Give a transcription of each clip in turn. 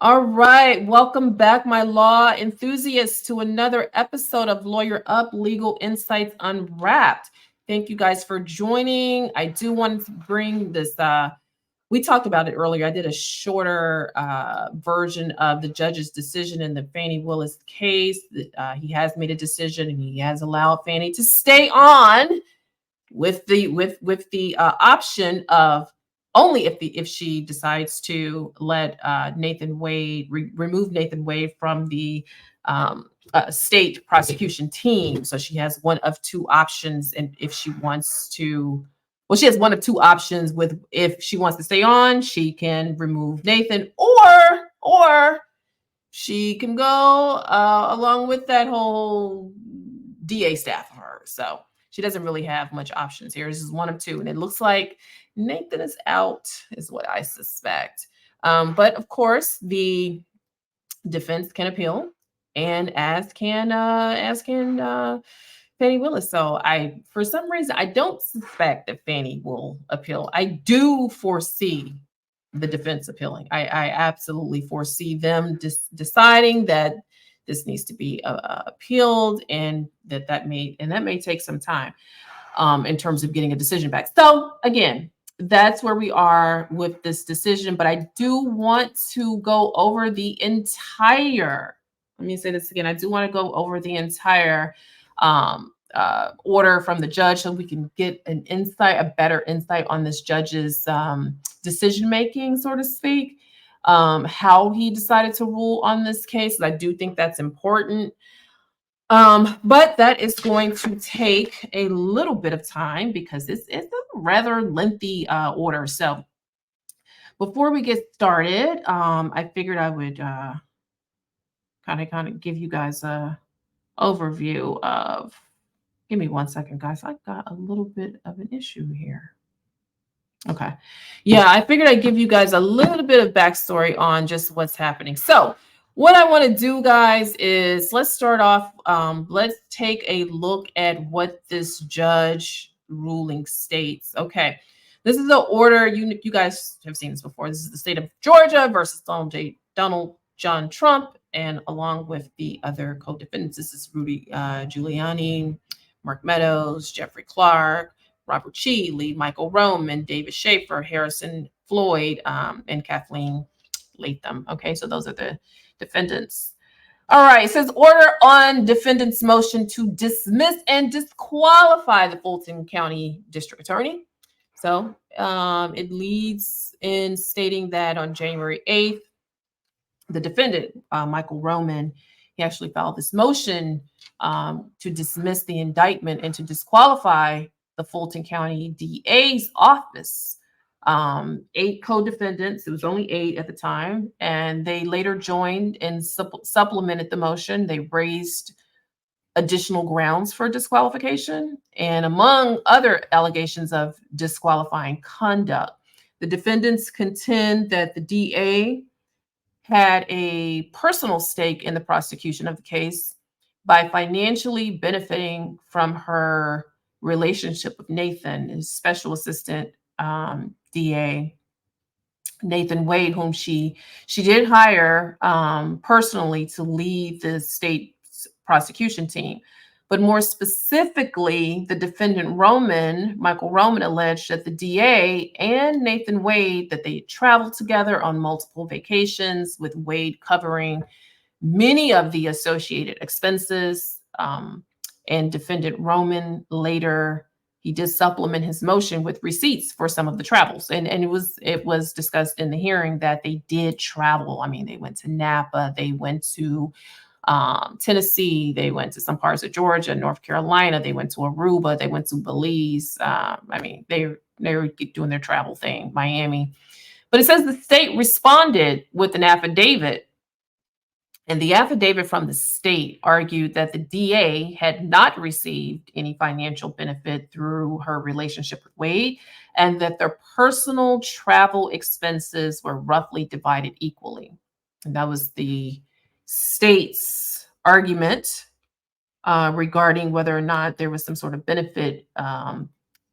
All right, welcome back, my law enthusiasts, to another episode of Lawyer Up Legal Insights Unwrapped. Thank you guys for joining. I do want to bring this. We talked about it earlier. I did a shorter version of the judge's decision in the Fani Willis case. He has made a decision, and he has allowed Fani to stay on with the option of only if she decides to let Nathan Wade remove Nathan Wade from the state prosecution team. So she has one of two options, and if she wants to, well, she has one of two options. With if she wants to stay on, she can remove Nathan, or she can go along with that whole DA staff of hers. So she doesn't really have much options here. This is one of two, and it looks like Nathan is out, is what I suspect. But of course, the defense can appeal, and as can Fani Willis. So for some reason, I don't suspect that Fani will appeal. I do foresee the defense appealing. I absolutely foresee them deciding that this needs to be appealed, and that may take some time in terms of getting a decision back. So again, that's where we are with this decision. But I do want to go over the entire. Let me say this again. I do want to go over the entire order from the judge, so we can get a better insight on this judge's decision making, so to speak, how he decided to rule on this case. I do think that's important. But that is going to take a little bit of time because it's a rather lengthy order. So before we get started, I figured I would kind of give you guys a overview of. Give me 1 second, guys. I've got a little bit of an issue here. Okay. Yeah, I figured I'd give you guys a little bit of backstory on just what's happening. So what I want to do, guys, is let's start off. Let's take a look at what this judge ruling states. Okay. This is the order. You guys have seen this before. This is the state of Georgia versus Donald John Trump, and along with the other co-defendants. This is Rudy Giuliani, Mark Meadows, Jeffrey Clark, Robert Lee, Michael Roman, David Schaefer, Harrison Floyd, and Kathleen Latham. Okay, so those are the defendants. All right, it says order on defendant's motion to dismiss and disqualify the Fulton County District Attorney. So it leads in stating that on January 8th, the defendant, Michael Roman, he actually filed this motion to dismiss the indictment and to disqualify the Fulton County DA's office. 8 co-defendants, it was only 8 at the time, and they later joined and supplemented the motion. They raised additional grounds for disqualification, and among other allegations of disqualifying conduct, the defendants contend that the DA had a personal stake in the prosecution of the case by financially benefiting from her relationship with Nathan, his special assistant DA, Nathan Wade, whom she did hire personally to lead the state's prosecution team. But more specifically, the defendant Michael Roman, alleged that the DA and Nathan Wade, that they traveled together on multiple vacations, with Wade covering many of the associated expenses. And defendant Roman later, he did supplement his motion with receipts for some of the travels. And it was discussed in the hearing that they did travel. I mean, they went to Napa, they went to Tennessee, they went to some parts of Georgia, North Carolina, they went to Aruba, they went to Belize. I mean, they were doing their travel thing, Miami. But it says the state responded with an affidavit, and the affidavit from the state argued that the DA had not received any financial benefit through her relationship with Wade, and that their personal travel expenses were roughly divided equally. And that was the state's argument regarding whether or not there was some sort of benefit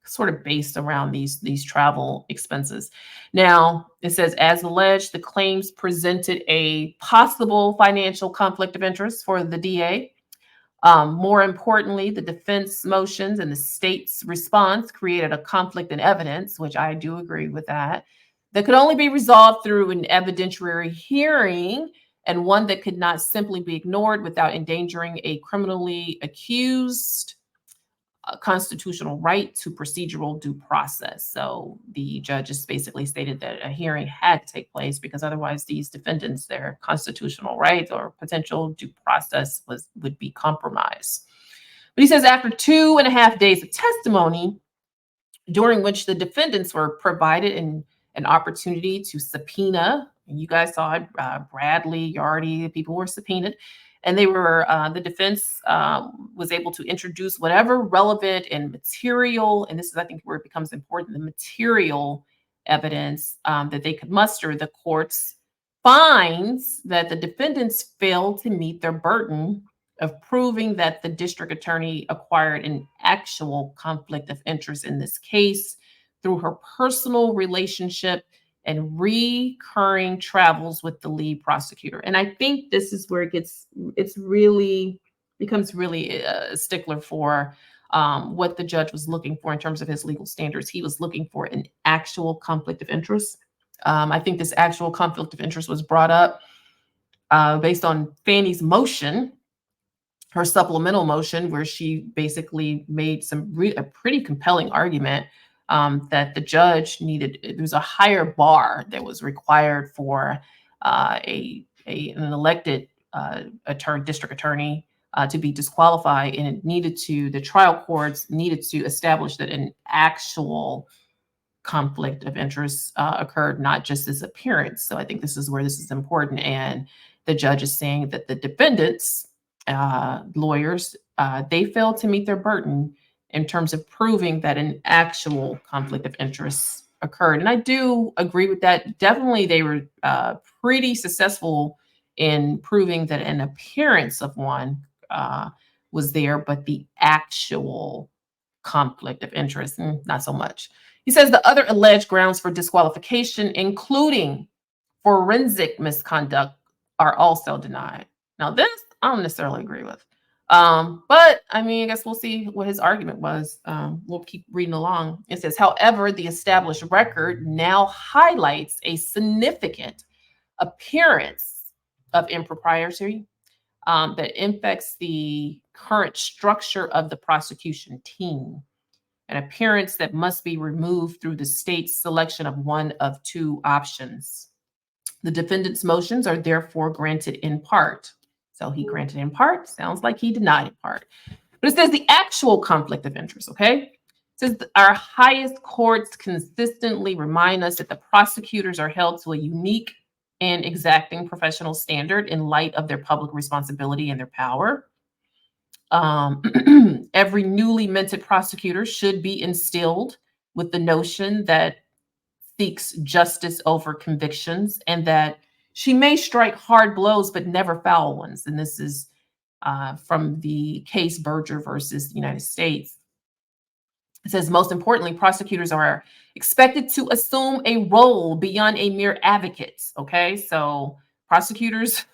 sort of based around these travel expenses. Now, it says, as alleged, the claims presented a possible financial conflict of interest for the DA. More importantly, the defense motions and the state's response created a conflict in evidence, which I do agree with that could only be resolved through an evidentiary hearing, and one that could not simply be ignored without endangering a criminally accused constitutional right to procedural due process. So the judges basically stated that a hearing had to take place because otherwise these defendants, their constitutional rights or potential due process would be compromised. But he says after 2.5 days of testimony, during which the defendants were provided an opportunity to subpoena, and you guys saw it, Bradley, Yardy, people were subpoenaed, and they were, the defense was able to introduce whatever relevant and material, and this is, I think, where it becomes important, the material evidence that they could muster. The courts finds that the defendants failed to meet their burden of proving that the district attorney acquired an actual conflict of interest in this case through her personal relationship and recurring travels with the lead prosecutor. And I think this is where it's really becomes really a stickler for what the judge was looking for in terms of his legal standards. He was looking for an actual conflict of interest. I think this actual conflict of interest was brought up based on Fani's motion, her supplemental motion, where she basically made a pretty compelling argument that the judge there's a higher bar that was required for an elected district attorney to be disqualified, and the trial courts needed to establish that an actual conflict of interest occurred, not just this appearance. So I think this is where this is important. And the judge is saying that the defendants, lawyers, they failed to meet their burden in terms of proving that an actual conflict of interest occurred. And I do agree with that. Definitely, they were pretty successful in proving that an appearance of one was there, but the actual conflict of interest, not so much. He says the other alleged grounds for disqualification, including forensic misconduct, are also denied. Now, this I don't necessarily agree with. But I mean, I guess we'll see what his argument was. We'll keep reading along. It says, however, the established record now highlights a significant appearance of impropriety that infects the current structure of the prosecution team, an appearance that must be removed through the state's selection of one of two options. The defendant's motions are therefore granted in part. So he granted in part, sounds like he denied in part. But it says the actual conflict of interest, okay? It says our highest courts consistently remind us that the prosecutors are held to a unique and exacting professional standard in light of their public responsibility and their power. Every newly minted prosecutor should be instilled with the notion that seeks justice over convictions, and that she may strike hard blows but never foul ones. And this is from the case Berger versus the United States. It says, most importantly, prosecutors are expected to assume a role beyond a mere advocate. Okay, so prosecutors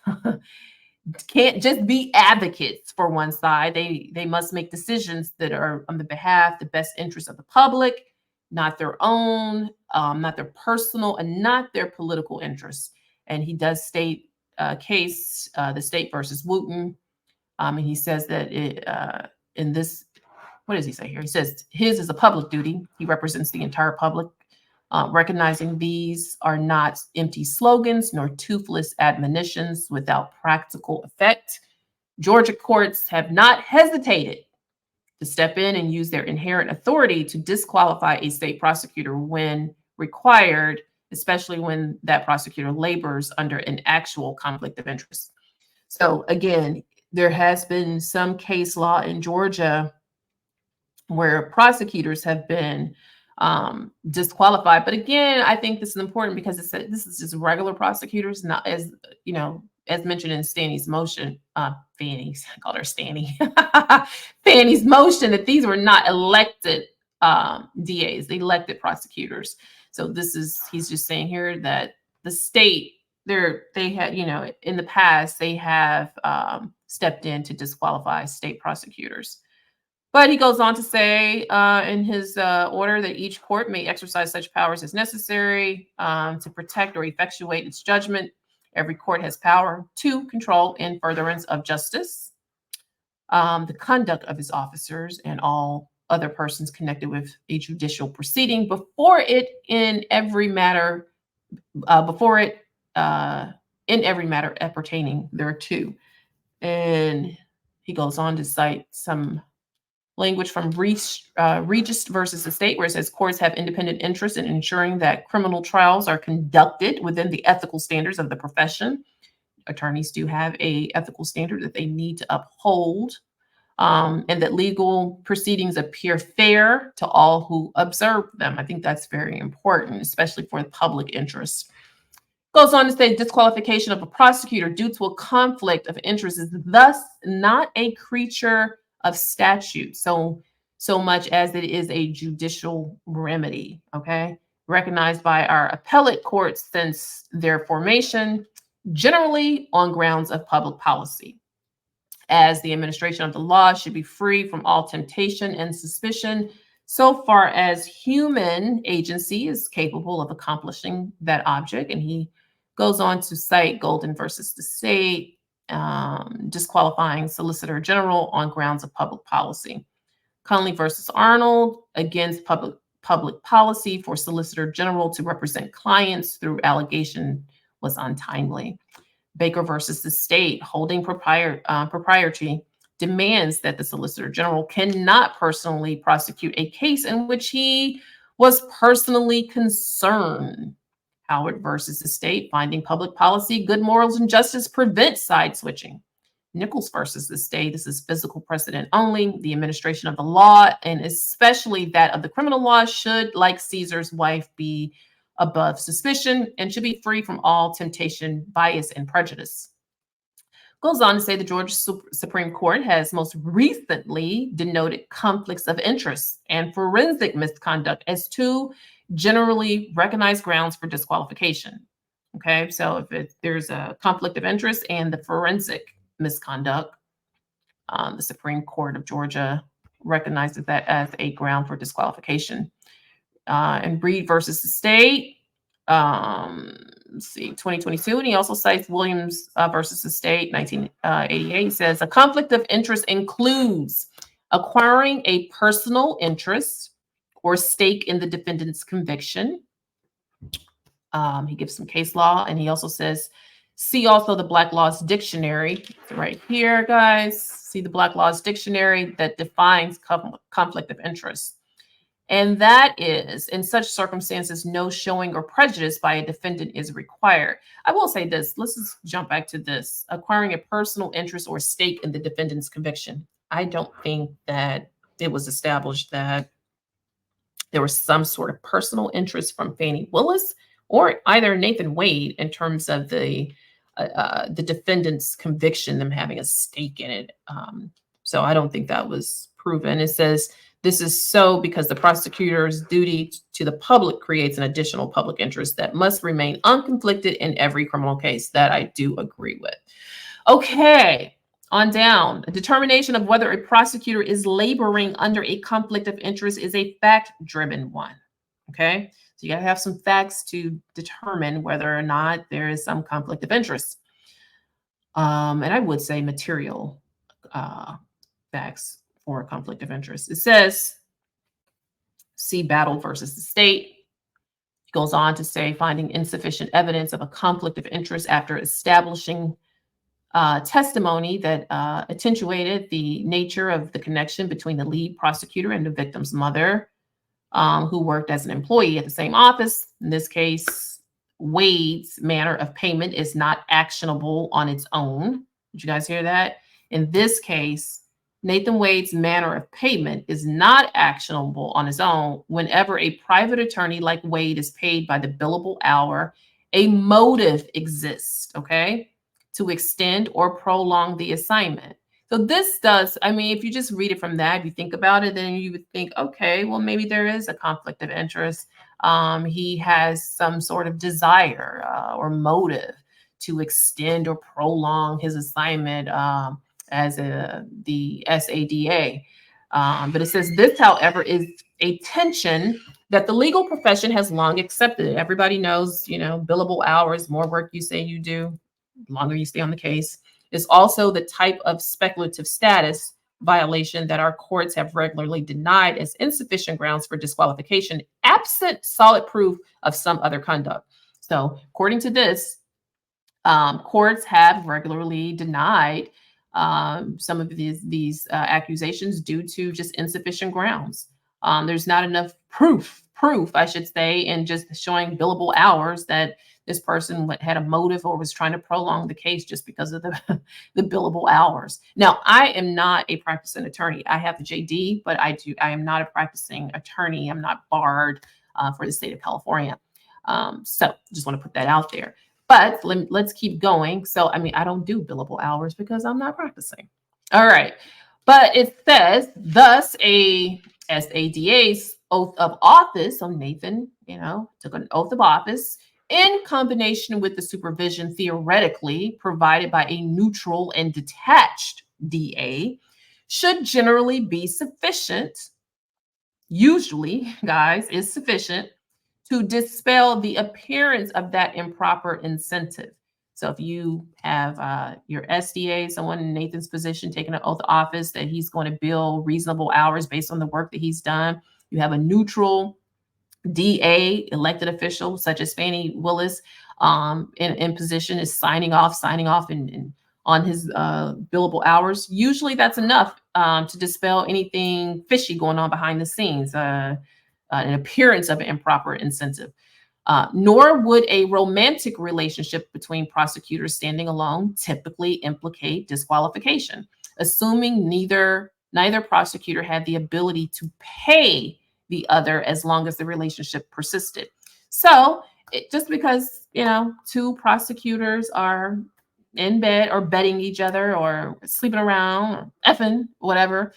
can't just be advocates for one side. They must make decisions that are on the behalf, the best interest of the public, not their own, not their personal, and not their political interests. And he does state case, the state versus Wooten. And he says that in this, what does he say here? He says his is a public duty. He represents the entire public, recognizing these are not empty slogans nor toothless admonitions without practical effect. Georgia courts have not hesitated to step in and use their inherent authority to disqualify a state prosecutor when required, especially when that prosecutor labors under an actual conflict of interest. So again, there has been some case law in Georgia where prosecutors have been disqualified. But again, I think this is important because this is just regular prosecutors, not as, you know, as mentioned in Stanny's motion, Fanny's, I called her Stanny, Fanny's motion, that these were not elected DAs, the elected prosecutors. So he's just saying here that the state, they had, in the past, they have stepped in to disqualify state prosecutors. But he goes on to say in his order that each court may exercise such powers as necessary to protect or effectuate its judgment. Every court has power to control in furtherance of justice the conduct of its officers and all other persons connected with a judicial proceeding before it in every matter appertaining thereto. And he goes on to cite some language from Regis versus the state, where it says courts have independent interest in ensuring that criminal trials are conducted within the ethical standards of the profession. Attorneys do have a ethical standard that they need to uphold, and that legal proceedings appear fair to all who observe them. I think that's very important, especially for the public interest. Goes on to say disqualification of a prosecutor due to a conflict of interest is thus not a creature of statute so much as it is a judicial remedy, okay? Recognized by our appellate courts since their formation, generally on grounds of public policy. As the administration of the law should be free from all temptation and suspicion, so far as human agency is capable of accomplishing that object. And he goes on to cite Golden versus the state, disqualifying Solicitor General on grounds of public policy. Conley versus Arnold, against public policy for Solicitor General to represent clients through allegation was untimely. Baker versus the state, holding propriety demands that the Solicitor General cannot personally prosecute a case in which he was personally concerned. Howard versus the state, finding public policy, good morals, and justice prevent side switching. Nichols versus the state, this is physical precedent only. The administration of the law, and especially that of the criminal law, should, like Caesar's wife, be above suspicion and should be free from all temptation, bias, and prejudice. Goes on to say the Georgia Supreme Court has most recently denoted conflicts of interest and forensic misconduct as two generally recognized grounds for disqualification. Okay, so if there's a conflict of interest and the forensic misconduct, the Supreme Court of Georgia recognizes that as a ground for disqualification. And Breed versus the state, let's see, 2022. And he also cites Williams versus the state, 1988. Says a conflict of interest includes acquiring a personal interest or stake in the defendant's conviction. He gives some case law, and he also says, see also the Black Laws Dictionary right here, guys. See the Black Laws Dictionary that defines conflict of interest. And that is, in such circumstances, no showing or prejudice by a defendant is required. I will say this. Let's just jump back to this. Acquiring a personal interest or stake in the defendant's conviction. I don't think that it was established that there was some sort of personal interest from Fani Willis or either Nathan Wade in terms of the defendant's conviction, them having a stake in it. So I don't think that was proven. It says, this is so because the prosecutor's duty to the public creates an additional public interest that must remain unconflicted in every criminal case. That I do agree with. Okay, on down. A determination of whether a prosecutor is laboring under a conflict of interest is a fact-driven one. Okay, so you gotta have some facts to determine whether or not there is some conflict of interest. And I would say material facts for a conflict of interest. It says, see Battle versus the state. It goes on to say, finding insufficient evidence of a conflict of interest after establishing testimony that attenuated the nature of the connection between the lead prosecutor and the victim's mother, who worked as an employee at the same office. In this case, Wade's manner of payment is not actionable on its own. Did you guys hear that? In this case, Nathan Wade's manner of payment is not actionable on its own. Whenever a private attorney like Wade is paid by the billable hour, a motive exists, okay, to extend or prolong the assignment. So this does, I mean, if you just read it from that, if you think about it, then you would think, okay, well, maybe there is a conflict of interest. He has some sort of desire or motive to extend or prolong his assignment as the SADA. But it says this, however, is a tension that the legal profession has long accepted. Everybody knows, billable hours, more work you say you do, longer you stay on the case, is also the type of speculative status violation that our courts have regularly denied as insufficient grounds for disqualification, absent solid proof of some other conduct. So, according to this, courts have regularly denied some of these accusations due to just insufficient grounds. There's not enough proof, I should say, in just showing billable hours that this person had a motive or was trying to prolong the case just because of the the billable hours. Now, I am not a practicing attorney. I have the JD, but I am not a practicing attorney. I'm not barred for the state of California. So just want to put that out there. But let's keep going. So, I mean, I don't do billable hours because I'm not practicing. All right. But it says, thus, a SADA's oath of office, so Nathan, took an oath of office in combination with the supervision theoretically provided by a neutral and detached DA, should generally be sufficient, usually, guys, is sufficient to dispel the appearance of that improper incentive. So if you have your SDA, someone in Nathan's position, taking an oath of office that he's going to bill reasonable hours based on the work that he's done, you have a neutral DA, elected official such as Fani Willis, in position is signing off and on his billable hours. Usually that's enough to dispel anything fishy going on behind the scenes, an appearance of an improper incentive. Nor would a romantic relationship between prosecutors standing alone typically implicate disqualification, assuming neither prosecutor had the ability to pay the other as long as the relationship persisted. So just because, two prosecutors are in bed or betting each other or sleeping around or effing, whatever,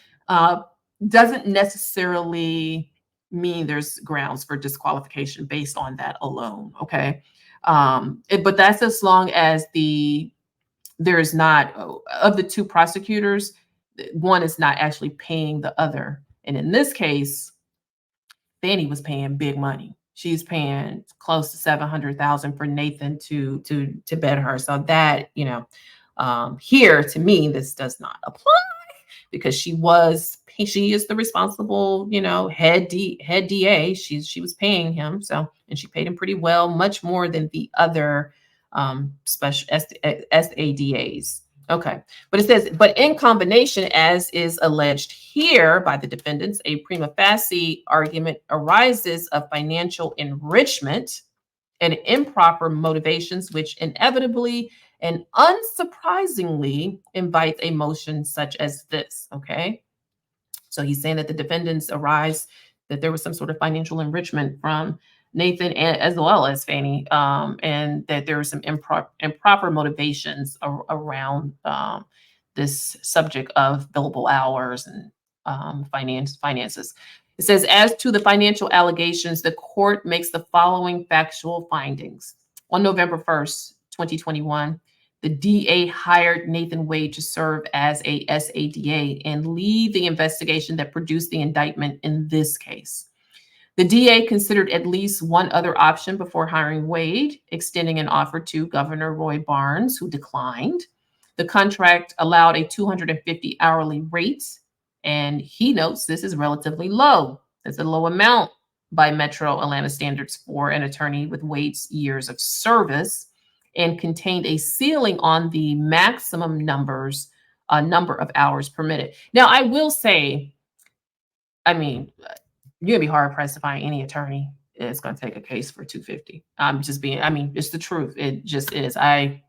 doesn't necessarily mean there's grounds for disqualification based on that alone. Okay. But that's as long as there is not, of the two prosecutors, one is not actually paying the other. And in this case, Fani was paying big money. She's paying close to $700,000 for Nathan to bet her. So that, here to me, this does not apply because she is the responsible, head DA. She was paying him. So, and she paid him pretty well, much more than the other special SADAs. Okay. But it says, but in combination, as is alleged here by the defendants, a prima facie argument arises of financial enrichment and improper motivations, which inevitably and unsurprisingly invite a motion such as this. Okay. So he's saying that the defendants arise that there was some sort of financial enrichment from Nathan as well as Fani, and that there were some improper motivations around this subject of billable hours and finances. It says, as to the financial allegations, the court makes the following factual findings. On November 1st, 2021, the DA hired Nathan Wade to serve as a SADA and lead the investigation that produced the indictment in this case. The DA considered at least one other option before hiring Wade, extending an offer to Governor Roy Barnes, who declined. The contract allowed a $250 hourly rate, and he notes this is relatively low. It's a low amount by Metro Atlanta standards for an attorney with Wade's years of service, and contained a ceiling on the maximum number of hours permitted. Now, I will say, I mean, you're gonna be hard pressed to find any attorney that's gonna take a case for $250. It's the truth. It just is. $550,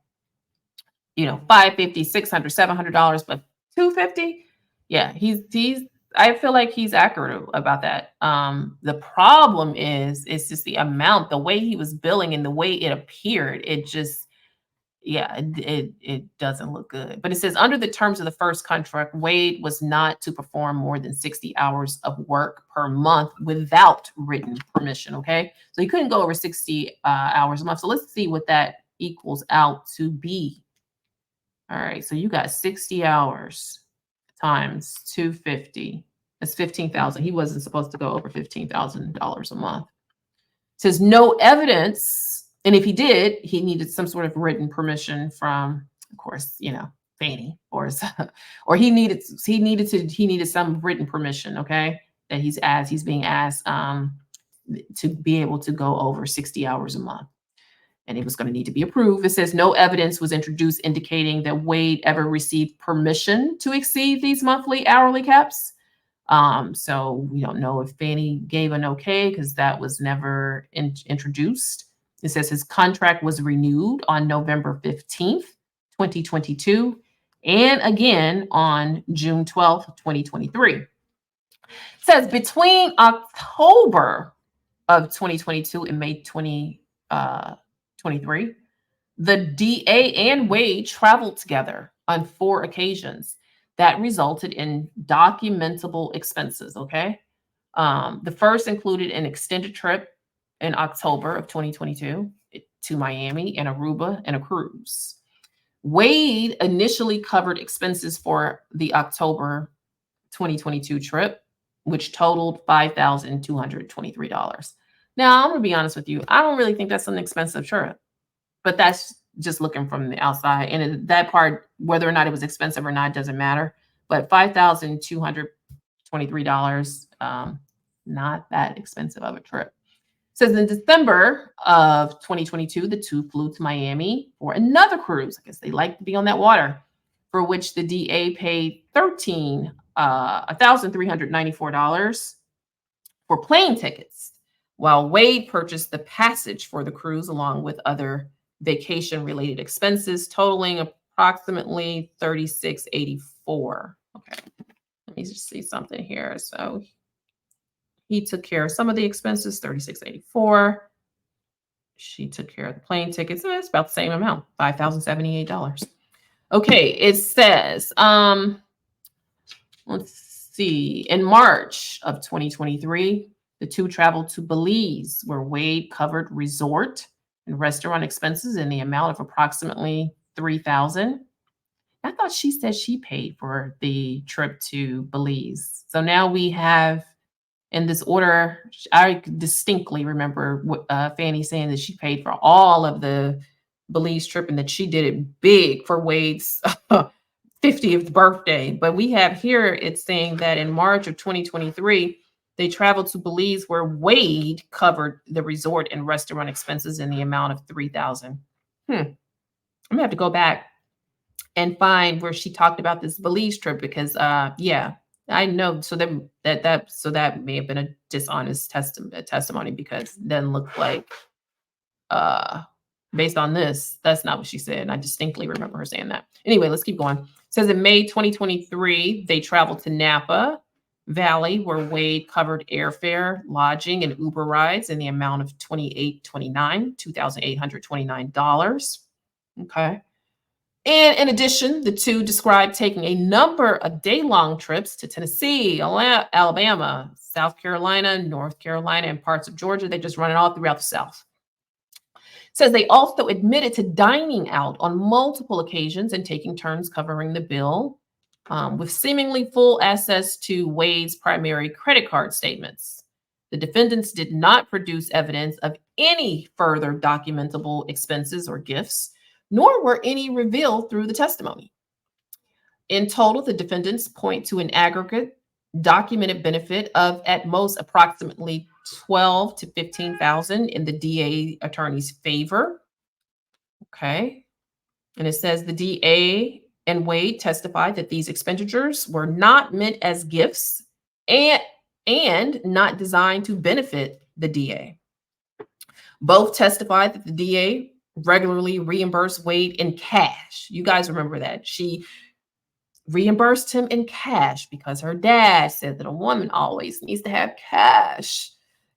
$600, $700, but $250. Yeah, he's. I feel like he's accurate about that. The problem is, it's just the amount, the way he was billing and the way it appeared. It just, yeah, it doesn't look good. But it says under the terms of the first contract, Wade was not to perform more than 60 hours of work per month without written permission. Okay, so he couldn't go over 60 hours a month. So let's see what that equals out to be. All right, so you got 60 hours times 250. That's 15,000. He wasn't supposed to go over $15,000 a month. It says no evidence, and if he did, he needed some sort of written permission from, of course, Fani, or he needed some written permission. Okay, that he's being asked to be able to go over 60 hours a month. And it was going to need to be approved. It says no evidence was introduced indicating that Wade ever received permission to exceed these monthly hourly caps. So we don't know if Fani gave an okay because that was never introduced. It says his contract was renewed on November 15th, 2022, and again on June 12th, 2023. It says between October of 2022 and May 2023, the DA and Wade traveled together on 4 occasions. That resulted in documentable expenses, okay? The first included an extended trip in October of 2022 to Miami and Aruba and a cruise. Wade initially covered expenses for the October 2022 trip, which totaled $5,223. Now, I'm going to be honest with you. I don't really think that's an expensive trip, but that's just looking from the outside. And that part, whether or not it was expensive or not, doesn't matter. But $5,223, not that expensive of a trip. It says in December of 2022, the two flew to Miami for another cruise. I guess they like to be on that water, for which the DA paid $1,394 for plane tickets, while Wade purchased the passage for the cruise along with other vacation-related expenses totaling approximately $36.84. Okay, let me just see something here. So he took care of some of the expenses, $36.84. She took care of the plane tickets. It's about the same amount, $5,078. Okay, it says, let's see. In March of 2023, the two traveled to Belize, where Wade covered resort and restaurant expenses in the amount of approximately $3,000. I thought she said she paid for the trip to Belize. So now we have in this order, I distinctly remember Fani saying that she paid for all of the Belize trip and that she did it big for Wade's 50th birthday. But we have here, it's saying that in March of 2023, they traveled to Belize where Wade covered the resort and restaurant expenses in the amount of $3,000. I'm gonna have to go back and find where she talked about this Belize trip because yeah, I know. So that may have been a dishonest testimony because it doesn't look like based on this, that's not what she said. And I distinctly remember her saying that. Anyway, let's keep going. It says in May 2023, they traveled to Napa Valley, where Wade covered airfare, lodging, and Uber rides in the amount of $2,829. Okay. And in addition, the two described taking a number of day-long trips to Tennessee, Alabama, South Carolina, North Carolina, and parts of Georgia. They just run it all throughout the South. It says they also admitted to dining out on multiple occasions and taking turns covering the bill, with seemingly full access to Wade's primary credit card statements. The defendants did not produce evidence of any further documentable expenses or gifts, nor were any revealed through the testimony. In total, the defendants point to an aggregate documented benefit of at most approximately $12,000 to $15,000 in the DA attorney's favor. Okay. And it says the DA and Wade testified that these expenditures were not meant as gifts and not designed to benefit the DA. Both testified that the DA regularly reimbursed Wade in cash. You guys remember that. She reimbursed him in cash because her dad said that a woman always needs to have cash.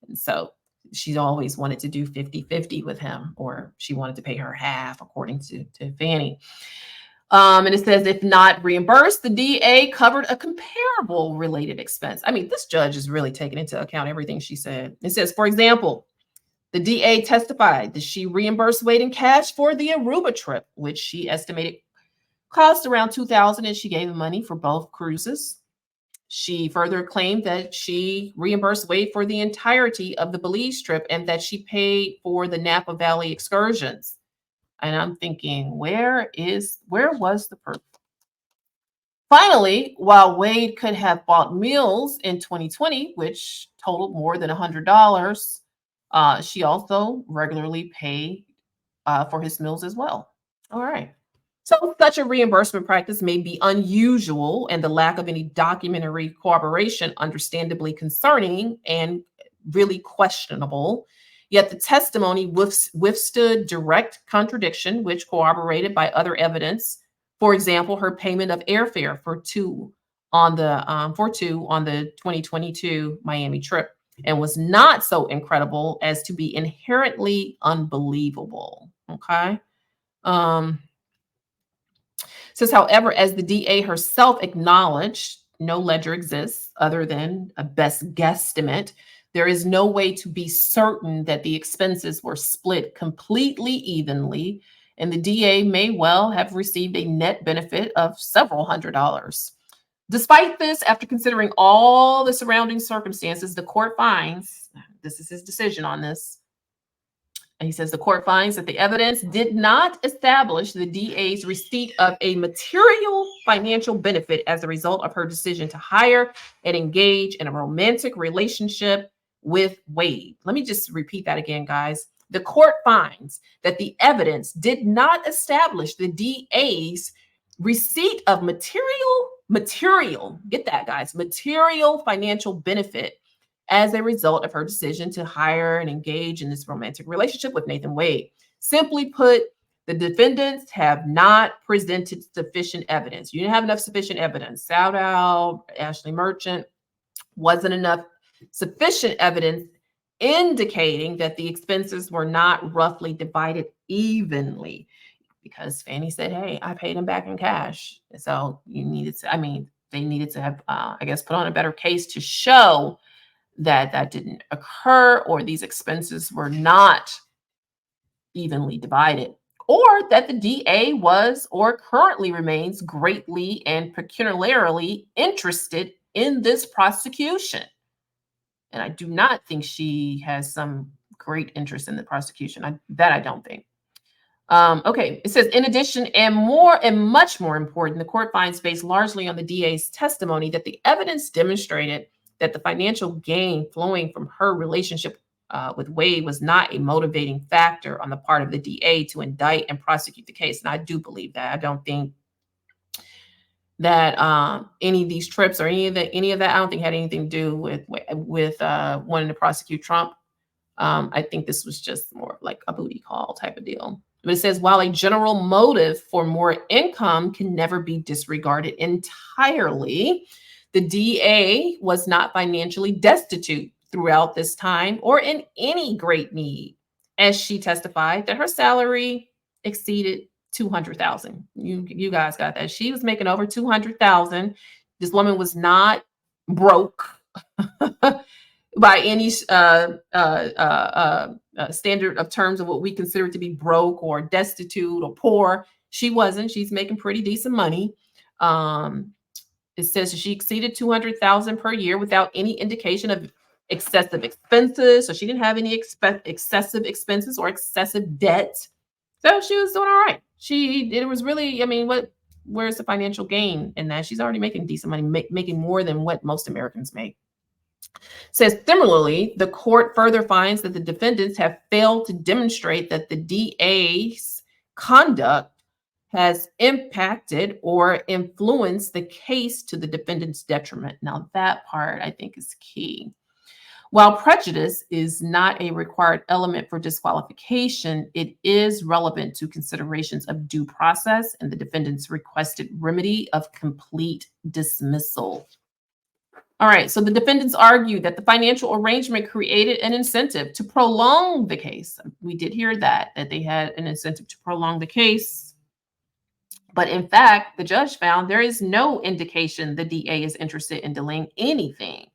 And so she's always wanted to do 50-50 with him, or she wanted to pay her half, according to Fani. And it says, if not reimbursed, the DA covered a comparable related expense. I mean, this judge is really taking into account everything she said. It says, for example, the DA testified that she reimbursed Wade in cash for the Aruba trip, which she estimated cost around $2,000, and she gave him money for both cruises. She further claimed that she reimbursed Wade for the entirety of the Belize trip and that she paid for the Napa Valley excursions. And I'm thinking, where was the proof? Finally, while Wade could have bought meals in 2020, which totaled more than $100, she also regularly paid for his meals as well. All right. So such a reimbursement practice may be unusual, and the lack of any documentary corroboration understandably concerning and really questionable. Yet the testimony withstood direct contradiction, which corroborated by other evidence. For example, her payment of airfare for two on the 2022 Miami trip, and was not so incredible as to be inherently unbelievable. Okay. Says, however, as the DA herself acknowledged, no ledger exists other than a best guesstimate. There is no way to be certain that the expenses were split completely evenly, and the DA may well have received a net benefit of several $100s. Despite this, after considering all the surrounding circumstances, the court finds, this is his decision on this, and he says the court finds that the evidence did not establish the DA's receipt of a material financial benefit as a result of her decision to hire and engage in a romantic relationship with Wade. Let me just repeat that again, guys. The court finds that the evidence did not establish the DA's receipt of material, get that, guys, material financial benefit as a result of her decision to hire and engage in this romantic relationship with Nathan Wade. Simply put, the defendants have not presented sufficient evidence. You didn't have enough sufficient evidence. Shout out Ashley Merchant. Wasn't enough sufficient evidence indicating that the expenses were not roughly divided evenly, because Fani said, hey, I paid him back in cash. So you needed to, they needed to have, put on a better case to show that didn't occur, or these expenses were not evenly divided, or that the DA was or currently remains greatly and peculiarly interested in this prosecution. And I do not think she has some great interest in the prosecution. I don't think. Okay, it says, in addition, and much more important, the court finds, based largely on the DA's testimony, that the evidence demonstrated that the financial gain flowing from her relationship with Wade was not a motivating factor on the part of the DA to indict and prosecute the case. And I do believe that. I don't think that any of these trips or any of that, I don't think had anything to do with wanting to prosecute Trump. I think this was just more like a booty call type of deal. But it says, while a general motive for more income can never be disregarded entirely, the DA was not financially destitute throughout this time or in any great need, as she testified that her salary exceeded $200,000. You guys got that. She was making over $200,000. This woman was not broke by any standard of terms of what we consider to be broke or destitute or poor. She wasn't. She's making pretty decent money. It says she exceeded $200,000 per year without any indication of excessive expenses. So she didn't have any excessive expenses or excessive debt. So she was doing all right. It was really, where's the financial gain in that? She's already making decent money, making more than what most Americans make. Says, similarly, the court further finds that the defendants have failed to demonstrate that the DA's conduct has impacted or influenced the case to the defendant's detriment. Now, that part I think is key. While prejudice is not a required element for disqualification, it is relevant to considerations of due process and the defendant's requested remedy of complete dismissal. All right, so the defendants argued that the financial arrangement created an incentive to prolong the case. We did hear that they had an incentive to prolong the case. But in fact, the judge found there is no indication the DA is interested in delaying anything.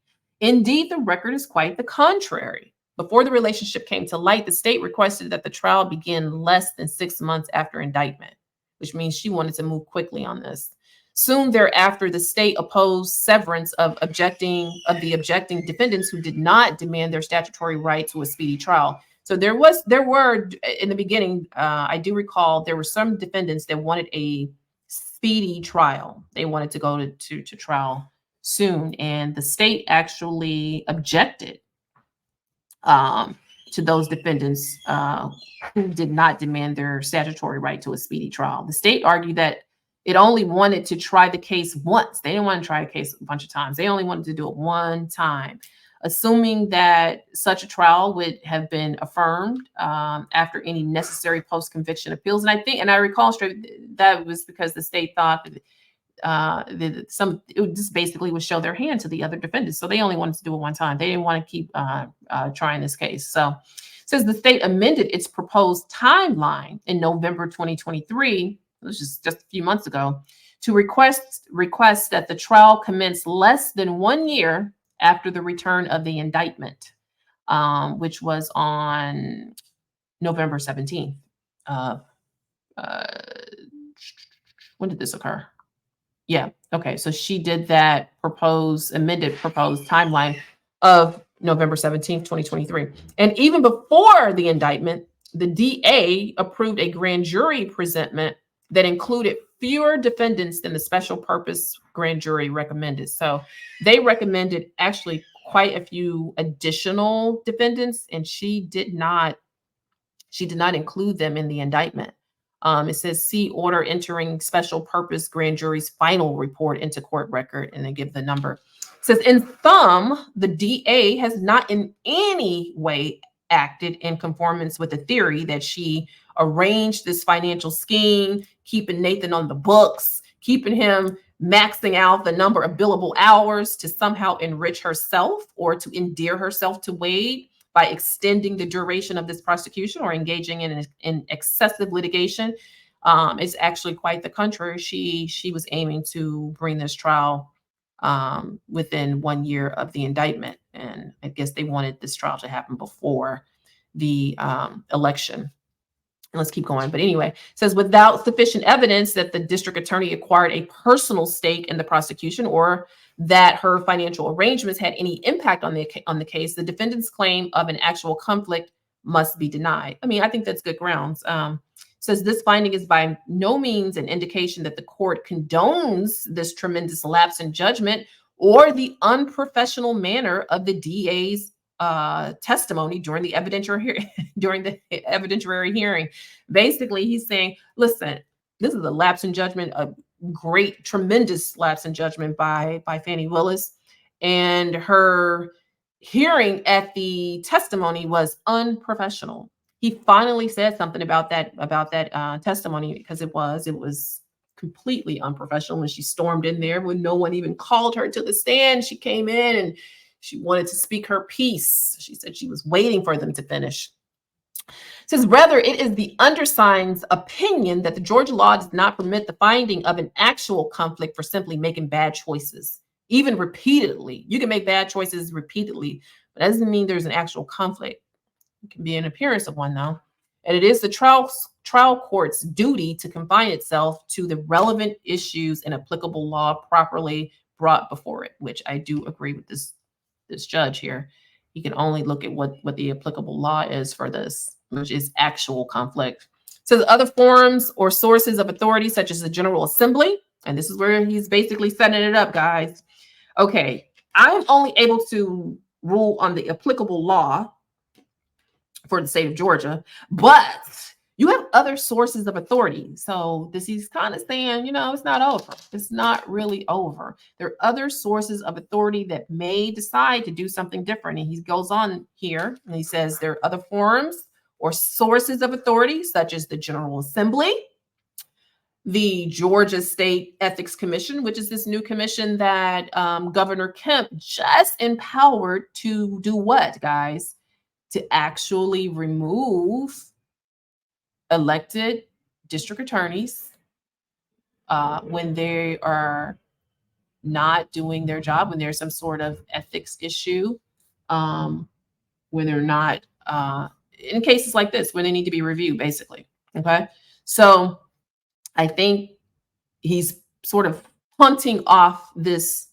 Indeed, the record is quite the contrary. Before the relationship came to light, the state requested that the trial begin less than 6 months after indictment, which means she wanted to move quickly on this. Soon thereafter, the state opposed severance of the objecting defendants who did not demand their statutory right to a speedy trial. So there were in the beginning, I do recall there were some defendants that wanted a speedy trial. They wanted to go to trial soon, and the state actually objected to those defendants who did not demand their statutory right to a speedy trial. The state argued that it only wanted to try the case once. They didn't want to try a case a bunch of times. They only wanted to do it one time, assuming that such a trial would have been affirmed after any necessary post-conviction appeals. And I recall straight that was because the state thought that it just basically would show their hand to the other defendants. So they only wanted to do it one time. They didn't want to keep trying this case. So it says the state amended its proposed timeline in November 2023, which is just a few months ago, to request that the trial commence less than 1 year after the return of the indictment, which was on November 17th. When did this occur? Yeah. Okay. So she did that amended proposed timeline of November 17th, 2023. And even before the indictment, the DA approved a grand jury presentment that included fewer defendants than the special purpose grand jury recommended. So they recommended actually quite a few additional defendants, and she did not include them in the indictment. It says, see order entering special purpose grand jury's final report into court record, and they give the number. It says, in sum, the DA has not in any way acted in conformance with the theory that she arranged this financial scheme, keeping Nathan on the books, keeping him maxing out the number of billable hours to somehow enrich herself or to endear herself to Wade by extending the duration of this prosecution or engaging in excessive litigation. It's actually quite the contrary. She was aiming to bring this trial within 1 year of the indictment. And I guess they wanted this trial to happen before the election. Let's keep going. But anyway, it says, without sufficient evidence that the district attorney acquired a personal stake in the prosecution or that her financial arrangements had any impact on the case, the defendant's claim of an actual conflict must be denied. I mean, I think that's good grounds. Says this finding is by no means an indication that the court condones this tremendous lapse in judgment or the unprofessional manner of the DA's testimony during the evidentiary hearing. Basically, he's saying, listen, this is a lapse in judgment, a great, tremendous lapse in judgment by Fani Willis, and her hearing at the testimony was unprofessional. He finally said something about that testimony, because it was completely unprofessional when she stormed in there when no one even called her to the stand. She came in and she wanted to speak her piece. She said she was waiting for them to finish. It says, rather, it is the undersigned's opinion that the Georgia law does not permit the finding of an actual conflict for simply making bad choices, even repeatedly. You can make bad choices repeatedly, but that doesn't mean there's an actual conflict. It can be an appearance of one, though. And it is the trial court's duty to confine itself to the relevant issues and applicable law properly brought before it, which I do agree with this judge here. He can only look at what the applicable law is for this, which is actual conflict. So the other forms or sources of authority, such as the General Assembly, and this is where he's basically setting it up, guys. Okay, I'm only able to rule on the applicable law for the state of Georgia, but you have other sources of authority. So he's kind of saying, it's not over. It's not really over. There are other sources of authority that may decide to do something different. And he goes on here and he says there are other forms or sources of authority, such as the General Assembly, the Georgia State Ethics Commission, which is this new commission that Governor Kemp just empowered to do what, guys? To actually remove elected district attorneys when they are not doing their job, when there's some sort of ethics issue, when they're not, in cases like this, when they need to be reviewed, basically. Okay. So I think he's sort of punting off this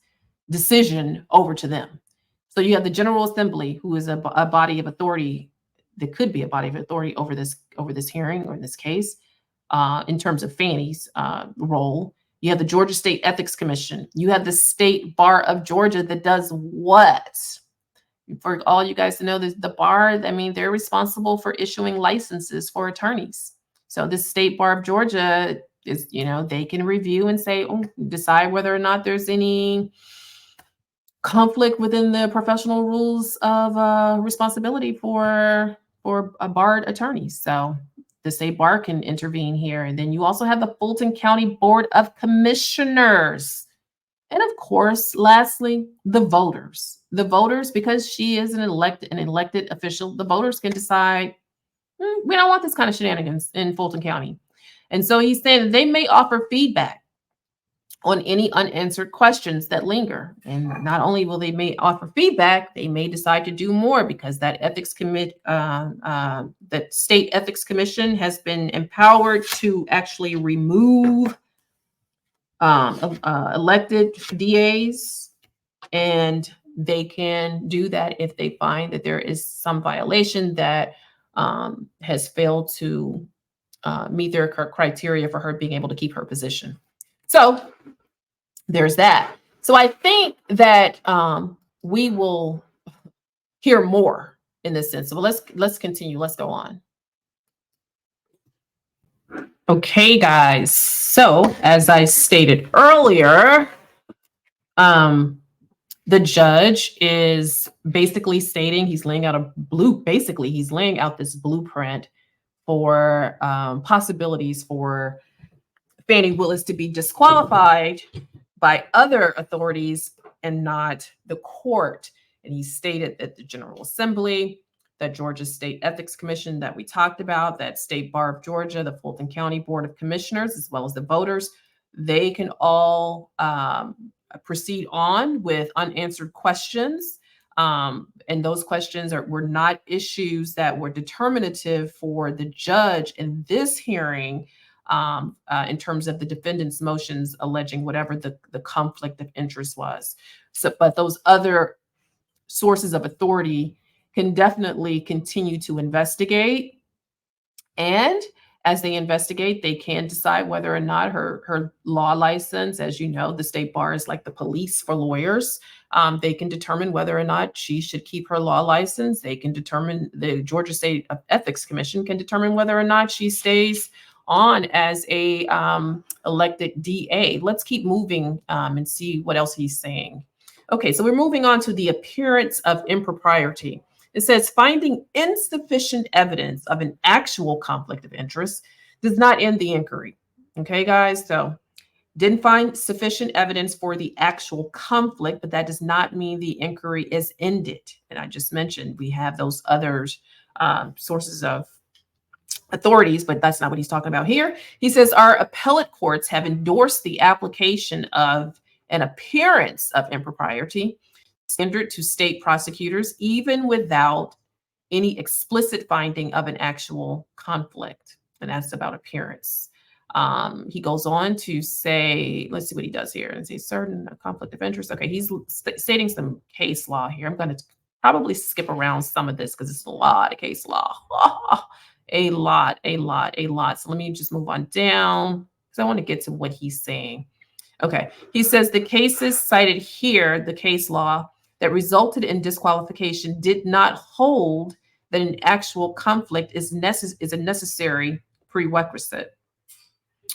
decision over to them. So you have the General Assembly, who is a body of authority that could be a body of authority over this hearing or in this case, in terms of Fani's role. You have the Georgia State Ethics Commission. You have the State Bar of Georgia that does what? For all you guys to know, the bar, I mean, they're responsible for issuing licenses for attorneys. So the State Bar of Georgia is, they can review and say, decide whether or not there's any conflict within the professional rules of responsibility for barred attorneys. So the state bar can intervene here. And then you also have the Fulton County Board of Commissioners. And of course, lastly, the voters. The voters, because she is an elected official, the voters can decide, we don't want this kind of shenanigans in Fulton County. And so he's saying that they may offer feedback on any unanswered questions that linger. And not only will they may offer feedback, they may decide to do more, because that that state ethics commission has been empowered to actually remove elected DAs, and they can do that if they find that there is some violation that has failed to meet their criteria for her being able to keep her position. So there's that. So I think that we will hear more in this sense. So let's continue. Let's go on. Okay, guys. So as I stated earlier, the judge is basically stating he's laying out this blueprint for possibilities for Fani Willis to be disqualified by other authorities and not the court. And he stated that the General Assembly, that Georgia State Ethics Commission that we talked about, that State Bar of Georgia, the Fulton County Board of Commissioners, as well as the voters, they can all proceed on with unanswered questions. And those questions were not issues that were determinative for the judge in this hearing, in terms of the defendant's motions alleging whatever the conflict of interest was. So, but those other sources of authority can definitely continue to investigate. And as they investigate, they can decide whether or not her law license, as you know, the state bar is like the police for lawyers. They can determine whether or not she should keep her law license. They can determine, the Georgia State Ethics Commission can determine whether or not she stays on as a elected DA. Let's keep moving and see what else he's saying. Okay, so we're moving on to the appearance of impropriety. It says finding insufficient evidence of an actual conflict of interest does not end the inquiry. Okay, guys, so didn't find sufficient evidence for the actual conflict, but that does not mean the inquiry is ended. And I just mentioned we have those other sources of authorities, but that's not what he's talking about here. He says our appellate courts have endorsed the application of an appearance of impropriety standard to state prosecutors, even without any explicit finding of an actual conflict. And that's about appearance. He goes on to say, let's see what he does here, and say certain conflict of interest. Okay, he's stating some case law here. I'm going to probably skip around some of this because it's a lot of case law. A lot. So let me just move on down because I want to get to what he's saying. Okay, he says the cases cited here, the case law that resulted in disqualification, did not hold that an actual conflict is a necessary prerequisite.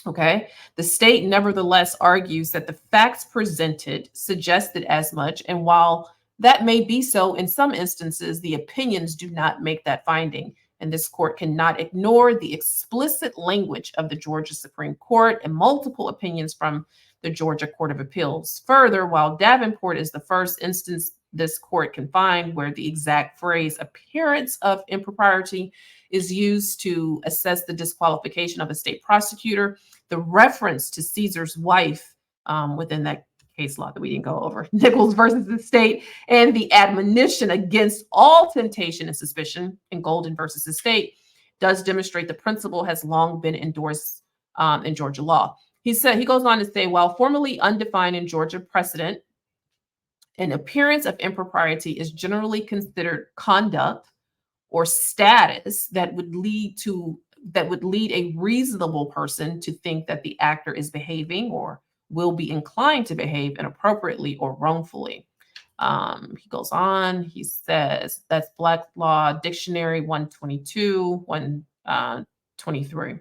Okay, the state nevertheless argues that the facts presented suggested as much, and while that may be so in some instances, the opinions do not make that finding. and this court cannot ignore the explicit language of the Georgia Supreme Court and multiple opinions from the Georgia Court of Appeals. Further, while Davenport is the first instance this court can find where the exact phrase appearance of impropriety is used to assess the disqualification of a state prosecutor, the reference to Caesar's wife within that case law that we didn't go over, Nichols versus the state, and the admonition against all temptation and suspicion in Golden versus the state does demonstrate the principle has long been endorsed in Georgia law. He goes on to say, while formally undefined in Georgia precedent, an appearance of impropriety is generally considered conduct or status that would lead a reasonable person to think that the actor is behaving or will be inclined to behave inappropriately or wrongfully. He goes on, he says, that's Black Law Dictionary 122, 123.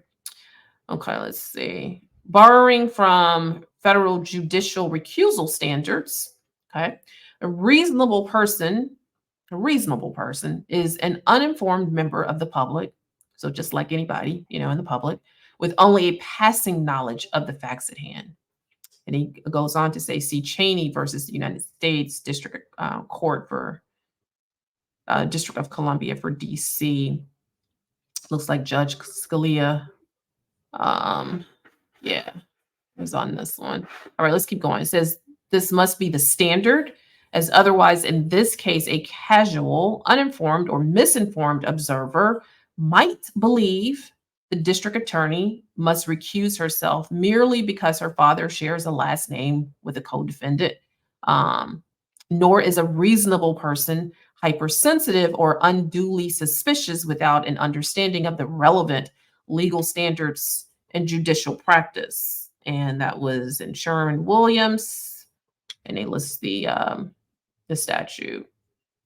Okay, let's see. Borrowing from federal judicial recusal standards, okay, a reasonable person is an uninformed member of the public, so just like anybody, in the public, with only a passing knowledge of the facts at hand. And he goes on to say, see Cheney versus the United States District Court for District of Columbia for DC. Looks like Judge Scalia. Yeah, was on this one. All right, let's keep going. It says, this must be the standard, as otherwise, in this case, a casual, uninformed, or misinformed observer might believe the district attorney must recuse herself merely because her father shares a last name with a co-defendant, nor is a reasonable person hypersensitive or unduly suspicious without an understanding of the relevant legal standards and judicial practice. And that was in Sherwin-Williams, and they list the statute.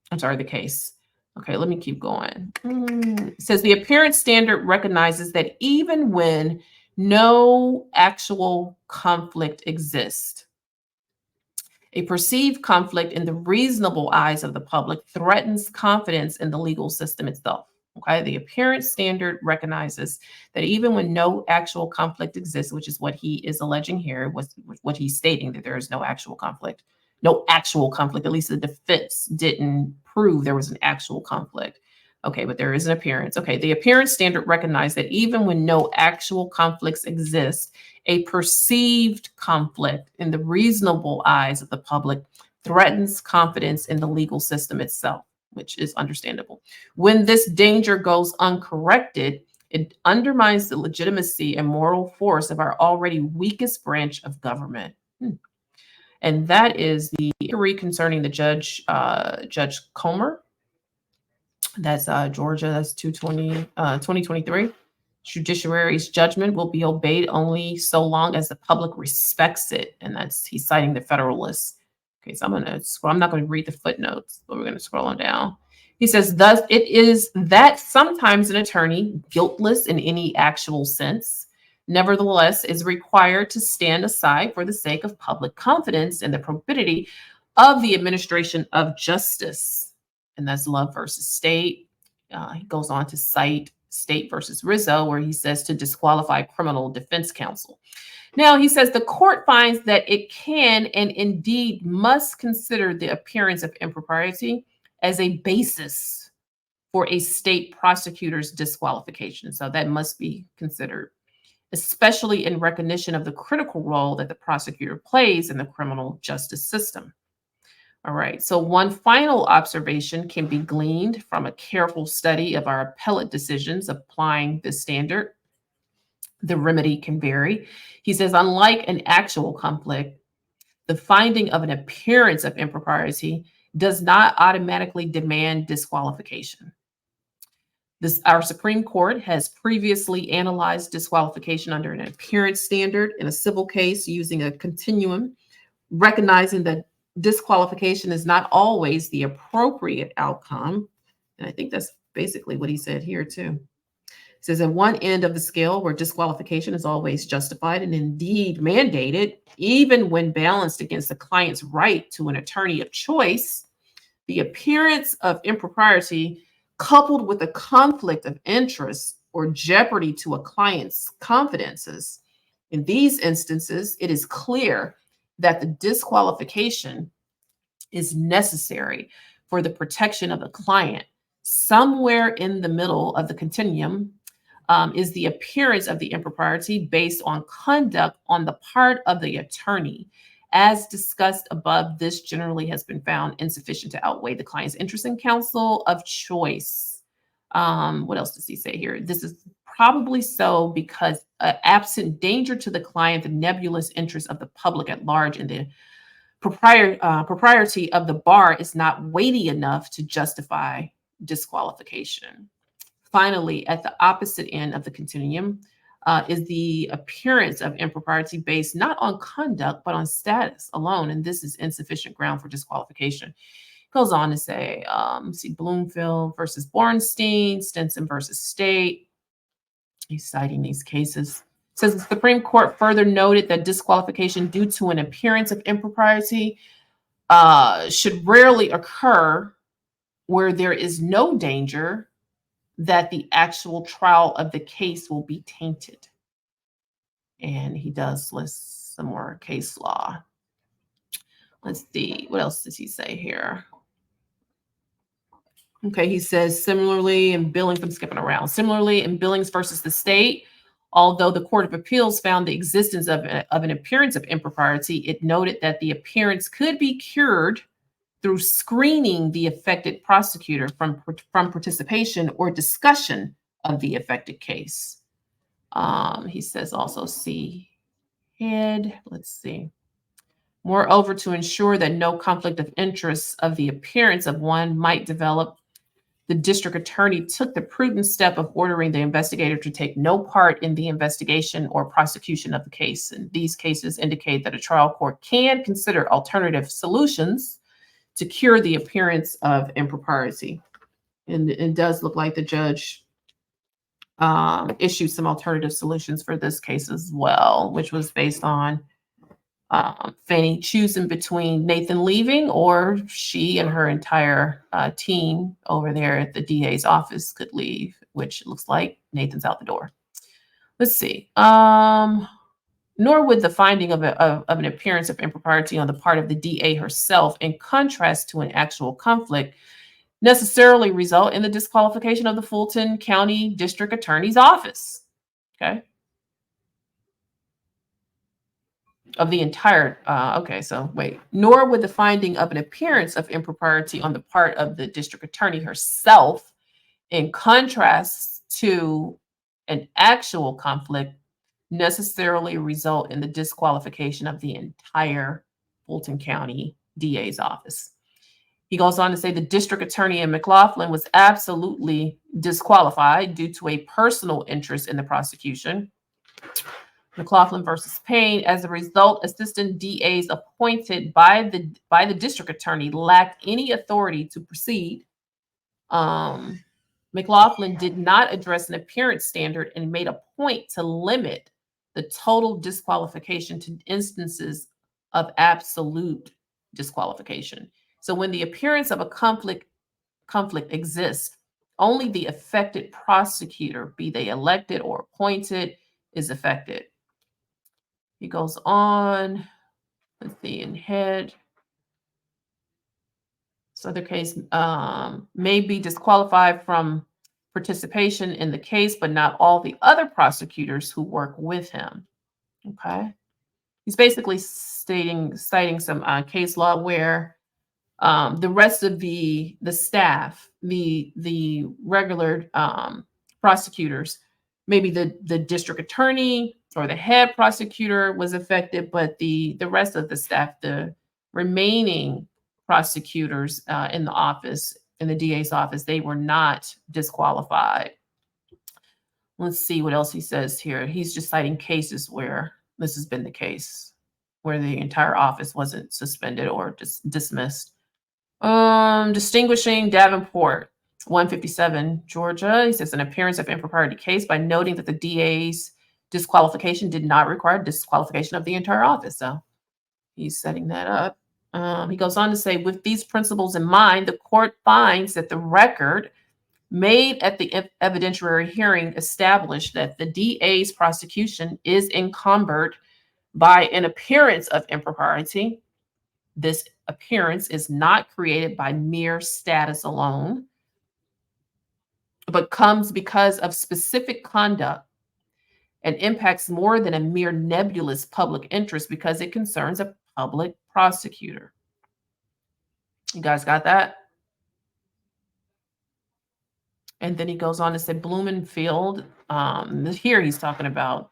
I'm sorry, the case. Okay, let me keep going. It says the appearance standard recognizes that even when no actual conflict exists, a perceived conflict in the reasonable eyes of the public threatens confidence in the legal system itself. Okay, the appearance standard recognizes that even when no actual conflict exists, which is what he is alleging here, was what he's stating, that there is no actual conflict. No actual conflict, at least the defense didn't prove there was an actual conflict. Okay, but there is an appearance. Okay, the appearance standard recognized that even when no actual conflicts exist, a perceived conflict in the reasonable eyes of the public threatens confidence in the legal system itself, which is understandable. When this danger goes uncorrected, it undermines the legitimacy and moral force of our already weakest branch of government. And that is the inquiry concerning the Judge Comer. That's Georgia, that's 2023. Judiciary's judgment will be obeyed only so long as the public respects it. And he's citing the Federalists. Okay, so I'm going to scroll. I'm not going to read the footnotes, but we're going to scroll on down. He says, thus it is that sometimes an attorney, guiltless in any actual sense, nevertheless is required to stand aside for the sake of public confidence in the probity of the administration of justice. And that's Love versus State. He goes on to cite State versus Rizzo, where he says to disqualify criminal defense counsel. Now, he says the court finds that it can and indeed must consider the appearance of impropriety as a basis for a state prosecutor's disqualification. So that must be considered, especially in recognition of the critical role that the prosecutor plays in the criminal justice system. All right, so one final observation can be gleaned from a careful study of our appellate decisions applying this standard. The remedy can vary. He says, unlike an actual conflict, the finding of an appearance of impropriety does not automatically demand disqualification. Our Supreme Court has previously analyzed disqualification under an appearance standard in a civil case using a continuum, recognizing that disqualification is not always the appropriate outcome. And I think that's basically what he said here too. It says at one end of the scale where disqualification is always justified and indeed mandated, even when balanced against the client's right to an attorney of choice, the appearance of impropriety coupled with a conflict of interest or jeopardy to a client's confidences. In these instances, it is clear that the disqualification is necessary for the protection of the client. Somewhere in the middle of the continuum is the appearance of the impropriety based on conduct on the part of the attorney. As discussed above, this generally has been found insufficient to outweigh the client's interest in counsel of choice. What else does he say here? This is probably so because absent danger to the client, the nebulous interest of the public at large, and the propriety of the bar is not weighty enough to justify disqualification. Finally, at the opposite end of the continuum is the appearance of impropriety based not on conduct, but on status alone. And this is insufficient ground for disqualification. Goes on to say, see Bloomfield versus Bornstein, Stinson versus State. He's citing these cases. Says the Supreme Court further noted that disqualification due to an appearance of impropriety should rarely occur where there is no danger that the actual trial of the case will be tainted. And he does list some more case law. Let's see, what else does he say here? Okay, he says similarly in Billings, I'm skipping around. Similarly in Billings versus the state, although the Court of Appeals found the existence of an appearance of impropriety, it noted that the appearance could be cured through screening the affected prosecutor from participation or discussion of the affected case. He says also see head, let's see. Moreover, to ensure that no conflict of interest of the appearance of one might develop, the district attorney took the prudent step of ordering the investigator to take no part in the investigation or prosecution of the case. And these cases indicate that a trial court can consider alternative solutions to cure the appearance of impropriety. And it does look like the judge issued some alternative solutions for this case as well, which was based on Fani choosing between Nathan leaving, or she and her entire team over there at the DA's office could leave, which looks like Nathan's out the door. Let's see. Nor would the finding of an appearance of impropriety on the part of the DA herself, in contrast to an actual conflict, necessarily result in the disqualification of the Fulton County District Attorney's Office. Okay. Of the entire, nor would the finding of an appearance of impropriety on the part of the district attorney herself, in contrast to an actual conflict, necessarily result in the disqualification of the entire Fulton County DA's office. He goes on to say the district attorney in McLaughlin was absolutely disqualified due to a personal interest in the prosecution. McLaughlin versus Payne. As a result, assistant DAs appointed by the district attorney lacked any authority to proceed. McLaughlin did not address an appearance standard and made a point to limit the total disqualification to instances of absolute disqualification. So when the appearance of a conflict exists, only the affected prosecutor, be they elected or appointed, is affected. He goes on, let's see, in head. So the case may be disqualified from participation in the case, but not all the other prosecutors who work with him. Okay. He's basically citing some case law where the rest of the staff, the regular prosecutors, maybe the district attorney or the head prosecutor was affected, but the rest of the staff, the remaining prosecutors in the office, in the DA's office, they were not disqualified. Let's see what else he says here. He's just citing cases where this has been the case, where the entire office wasn't suspended or dismissed. Distinguishing Davenport, 157, Georgia. He says an appearance of impropriety case by noting that the DA's disqualification did not require disqualification of the entire office. So he's setting that up. He goes on to say, with these principles in mind, the court finds that the record made at the evidentiary hearing established that the DA's prosecution is encumbered by an appearance of impropriety. This appearance is not created by mere status alone, but comes because of specific conduct and impacts more than a mere nebulous public interest because it concerns a public prosecutor. You guys got that? And then he goes on to say Blumenfield. Here he's talking about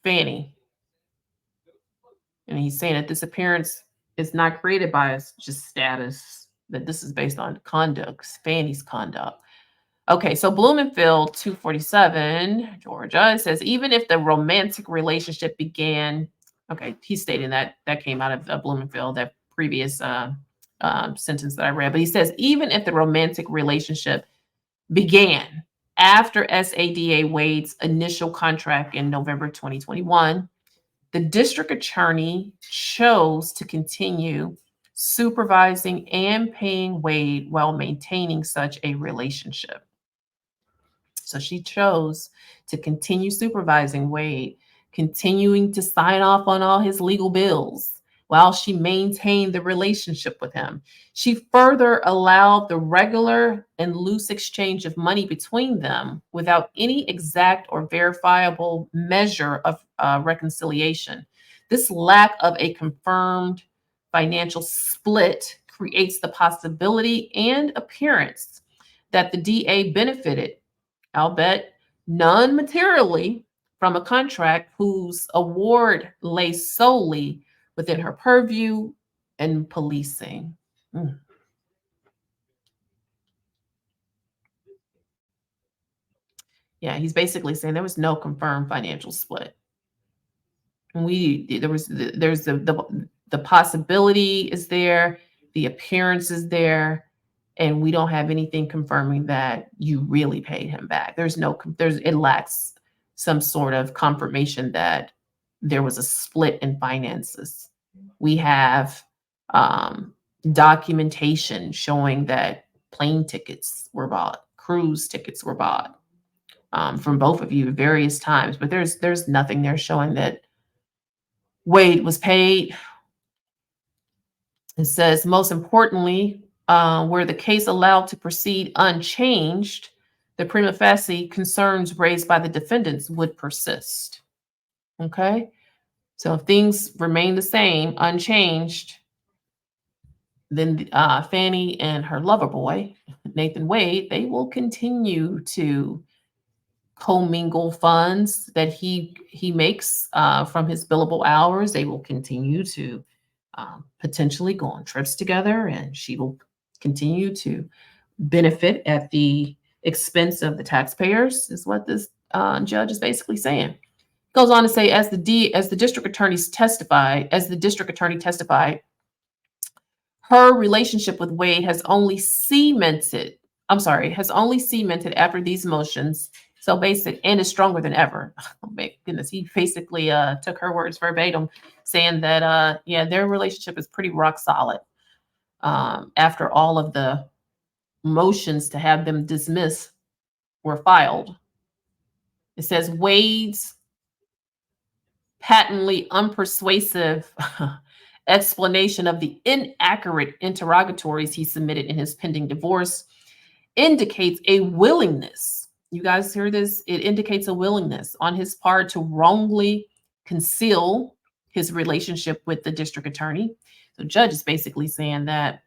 Fani. And he's saying that this appearance is not created by just status, that this is based on conduct, Fani's conduct. Okay, so Blumenfield 247, Georgia, it says, even if the romantic relationship began, okay, he's stating that came out of Blumenfield, that previous sentence that I read, but he says, even if the romantic relationship began after SADA Wade's initial contract in November 2021, the district attorney chose to continue supervising and paying Wade while maintaining such a relationship. So she chose to continue supervising Wade, continuing to sign off on all his legal bills while she maintained the relationship with him. She further allowed the regular and loose exchange of money between them without any exact or verifiable measure of reconciliation. This lack of a confirmed financial split creates the possibility and appearance that the DA benefited, I'll bet, non-materially, from a contract whose award lay solely within her purview and policing. Yeah, he's basically saying there was no confirmed financial split. There's the possibility is there, the appearance is there, and we don't have anything confirming that you really paid him back. It lacks some sort of confirmation that there was a split in finances. We have documentation showing that plane tickets were bought, cruise tickets were bought from both of you various times, but there's nothing there showing that Wade was paid. It says, most importantly, were the case allowed to proceed unchanged, the prima facie concerns raised by the defendants would persist. Okay, so if things remain the same, unchanged, then Fani and her lover boy, Nathan Wade, they will continue to commingle funds that he makes from his billable hours. They will continue to potentially go on trips together, and she will continue to benefit at the expense of the taxpayers, is what this judge is basically saying. Goes on to say, as the district attorney testified, her relationship with Wade has only cemented after these motions. So basic, and is stronger than ever. Oh my goodness, he basically took her words verbatim, saying that their relationship is pretty rock solid after all of the motions to have them dismissed were filed. It says Wade's patently unpersuasive explanation of the inaccurate interrogatories he submitted in his pending divorce indicates a willingness. You guys hear this? It indicates a willingness on his part to wrongly conceal his relationship with the district attorney. The judge is basically saying that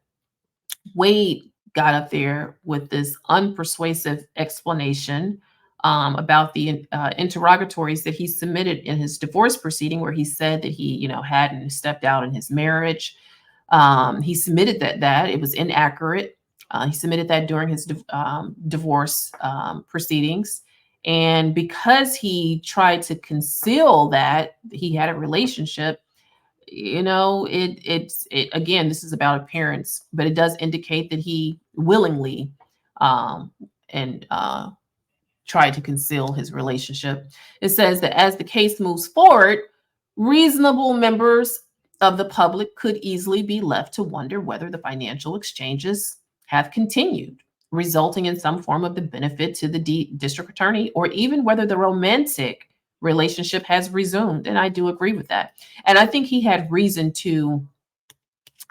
Wade got up there with this unpersuasive explanation about the interrogatories that he submitted in his divorce proceeding, where he said that he, hadn't stepped out in his marriage. He submitted that it was inaccurate. He submitted that during his divorce proceedings. And because he tried to conceal that he had a relationship, again, this is about appearance, but it does indicate that he willingly tried to conceal his relationship. It says that as the case moves forward, reasonable members of the public could easily be left to wonder whether the financial exchanges have continued, resulting in some form of the benefit to the district attorney, or even whether the romantic relationship has resumed. And I do agree with that. And I think he had reason to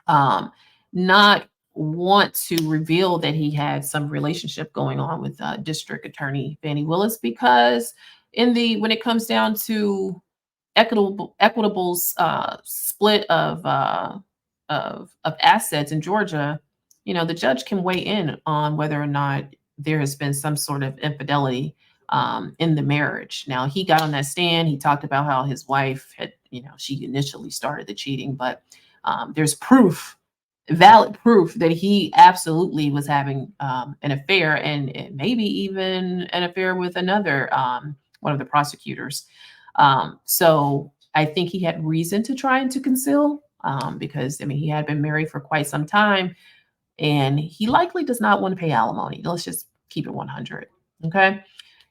not want to reveal that he had some relationship going on with District Attorney Fani Willis, because when it comes down to equitable's split of assets in Georgia, the judge can weigh in on whether or not there has been some sort of infidelity in the marriage. Now, he got on that stand. He talked about how his wife had, she initially started the cheating, but there's valid proof that he absolutely was having an affair, and maybe even an affair with another one of the prosecutors. So I think he had reason to try and to conceal, because he had been married for quite some time, and he likely does not want to pay alimony. Let's just keep it 100. Okay.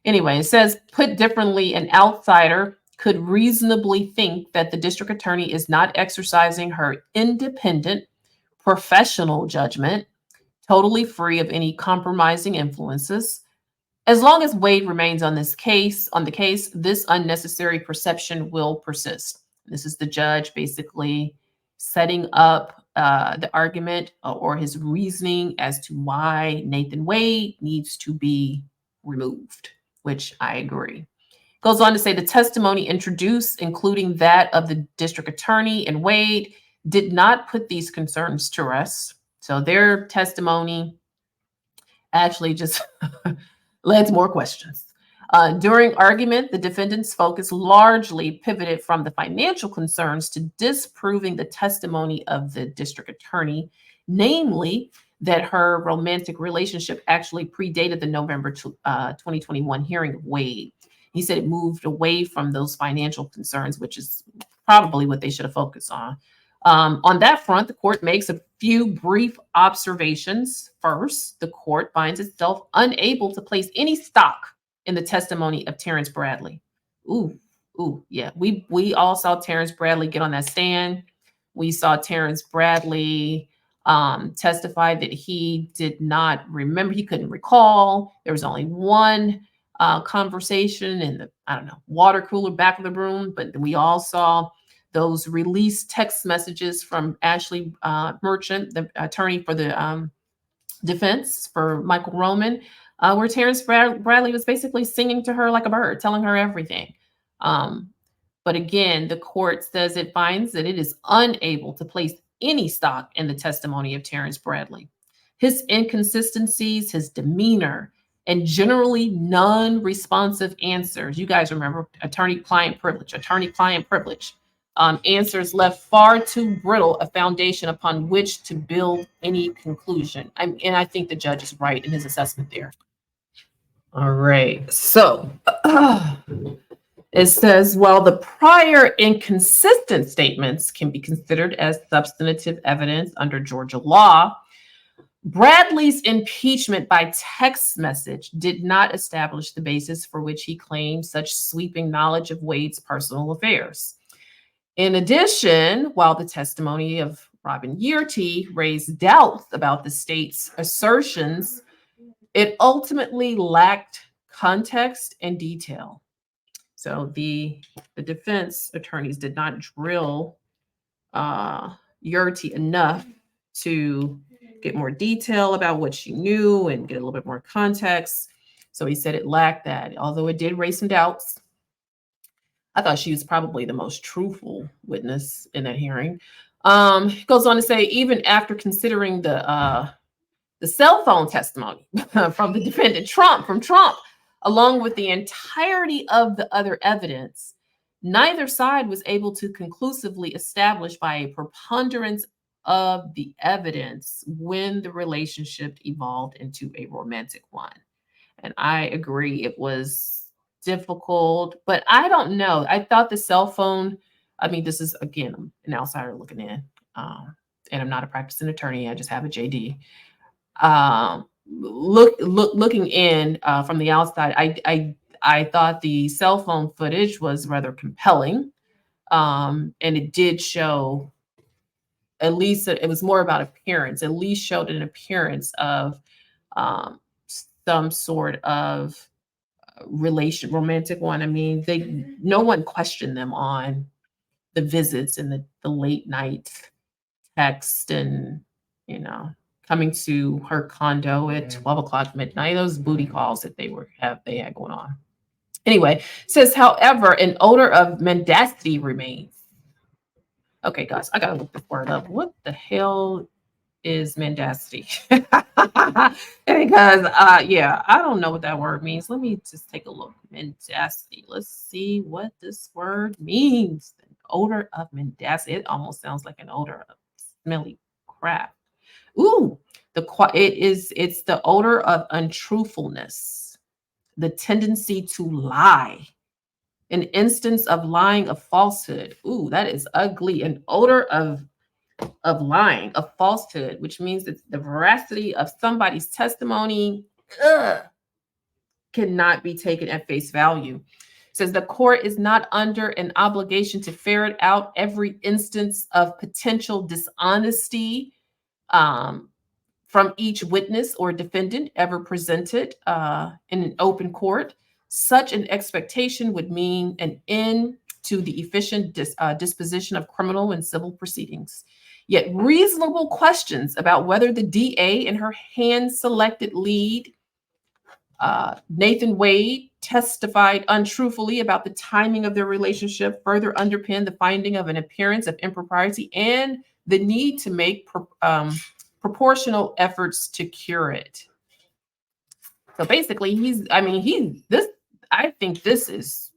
Anyway, it says, put differently, an outsider could reasonably think that the district attorney is not exercising her independent professional judgment, totally free of any compromising influences. As long as Wade remains on the case, this unnecessary perception will persist. This is the judge basically setting up the argument or his reasoning as to why Nathan Wade needs to be removed, which I agree. Goes on to say the testimony introduced, including that of the district attorney and Wade, did not put these concerns to rest. So their testimony actually just led to more questions. During argument, the defendant's focus largely pivoted from the financial concerns to disproving the testimony of the district attorney, namely that her romantic relationship actually predated the November 2021 hearing of Wade. He said it moved away from those financial concerns, which is probably what they should have focused on. On that front, the court makes a few brief observations. First, the court finds itself unable to place any stock in the testimony of Terrence Bradley. Yeah. We all saw Terrence Bradley get on that stand. We saw Terrence Bradley testify that he did not remember, he couldn't recall. There was only one conversation in the, water cooler back of the room, but we all saw those released text messages from Ashley Merchant, the attorney for the defense for Michael Roman, where Terrence Bradley was basically singing to her like a bird, telling her everything. But again, the court says it finds that it is unable to place any stock in the testimony of Terrence Bradley. His inconsistencies, his demeanor, and generally non-responsive answers. You guys remember attorney-client privilege, answers left far too brittle a foundation upon which to build any conclusion. And I think the judge is right in his assessment there. All right. So it says, while the prior inconsistent statements can be considered as substantive evidence under Georgia law, Bradley's impeachment by text message did not establish the basis for which he claimed such sweeping knowledge of Wade's personal affairs. In addition, while the testimony of Robin Yearty raised doubts about the state's assertions, it ultimately lacked context and detail. So the defense attorneys did not drill Yearty enough to get more detail about what she knew and get a little bit more context. So he said it lacked that, although it did raise some doubts. I thought she was probably the most truthful witness in that hearing. He goes on to say, even after considering the cell phone testimony from the defendant Trump, along with the entirety of the other evidence, neither side was able to conclusively establish by a preponderance of the evidence when the relationship evolved into a romantic one. And I agree, it was difficult, but I don't know. I thought the cell phone, this is, again, an outsider looking in, and I'm not a practicing attorney. I just have a JD. Looking in from the outside, I thought the cell phone footage was rather compelling, and it did show at least it was more about appearance, at least showed an appearance of some sort of romantic one. I mean, no one questioned them on the visits and the late night text and, you know, coming to her condo at 12 o'clock midnight, those booty calls that they had going on. Anyway, says, however, an odor of mendacity remains. Okay, guys, I gotta look this word up. What the hell is mendacity? Because yeah, I don't know what that word means. Let me just take a look. Mendacity. Let's see what this word means. The odor of mendacity. It almost sounds like an odor of smelly crap. Ooh, it's the odor of untruthfulness, the tendency to lie, an instance of lying, of falsehood. Ooh, that is ugly. An odor of lying, of falsehood, which means that the veracity of somebody's testimony cannot be taken at face value. It says the court is not under an obligation to ferret out every instance of potential dishonesty from each witness or defendant ever presented in an open court. Such an expectation would mean an end to the efficient disposition of criminal and civil proceedings. Yet reasonable questions about whether the DA and her hand-selected lead, Nathan Wade, testified untruthfully about the timing of their relationship further underpin the finding of an appearance of impropriety and the need to make proportional efforts to cure it. So basically, I think this is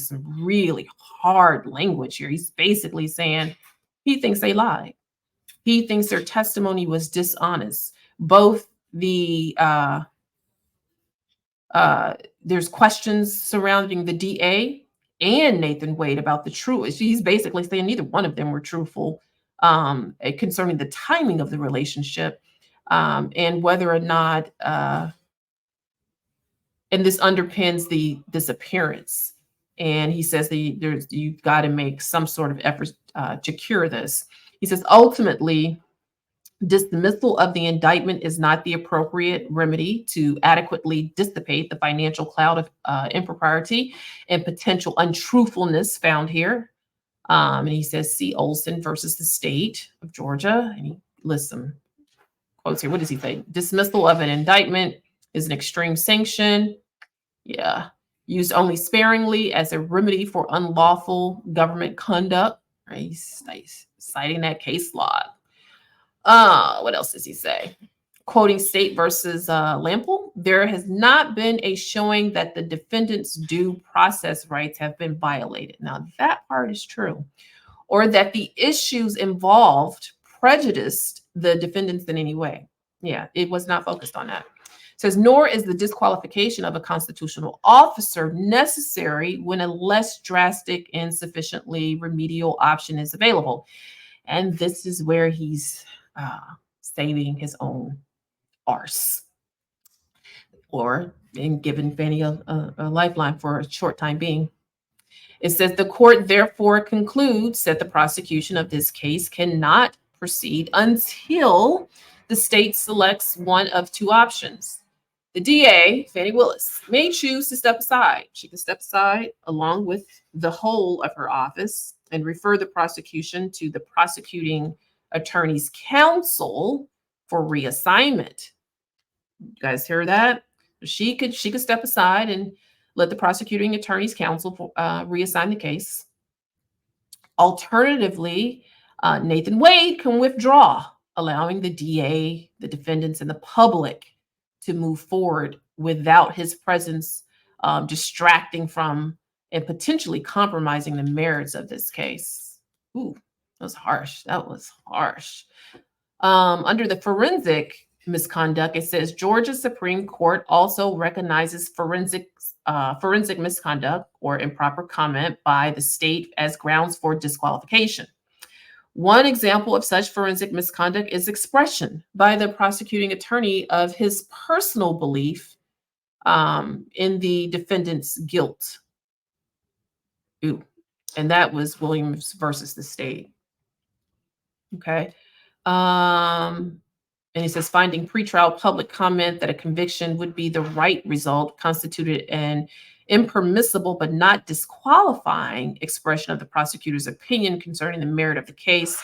some really hard language here. He's basically saying he thinks they lied. He thinks their testimony was dishonest. Both there's questions surrounding the DA and Nathan Wade about the truth. He's basically saying neither one of them were truthful concerning the timing of the relationship and whether or not, and this underpins this appearance. And he says you've got to make some sort of effort to cure this. He says ultimately, dismissal of the indictment is not the appropriate remedy to adequately dissipate the financial cloud of impropriety and potential untruthfulness found here. And he says, see Olson versus the state of Georgia. And he lists some quotes here. What does he say? Dismissal of an indictment is an extreme sanction. Yeah. Used only sparingly as a remedy for unlawful government conduct. Right? He's citing that case law. What else does he say? Quoting State versus Lample, there has not been a showing that the defendant's due process rights have been violated. Now, that part is true. Or that the issues involved prejudiced the defendants in any way. Yeah, it was not focused on that. It says, nor is the disqualification of a constitutional officer necessary when a less drastic and sufficiently remedial option is available. And this is where he's saving his own arse, or in giving Fani a lifeline for a short time being. It says the court therefore concludes that the prosecution of this case cannot proceed until the state selects one of two options. The DA, Fani Willis, may choose to step aside. She can step aside along with the whole of her office and refer the prosecution to the prosecuting attorney's counsel for reassignment. You guys hear that? She could step aside and let the prosecuting attorney's counsel reassign the case. Alternatively, Nathan Wade can withdraw, allowing the DA, the defendants, and the public to move forward without his presence distracting from and potentially compromising the merits of this case. Ooh, that was harsh. That was harsh. Under the forensic misconduct, it says Georgia Supreme Court also recognizes forensic misconduct or improper comment by the state as grounds for disqualification. One example of such forensic misconduct is expression by the prosecuting attorney of his personal belief in the defendant's guilt. Ooh. And that was Williams versus the state. Okay. And he says finding pretrial public comment that a conviction would be the right result constituted an impermissible but not disqualifying expression of the prosecutor's opinion concerning the merit of the case.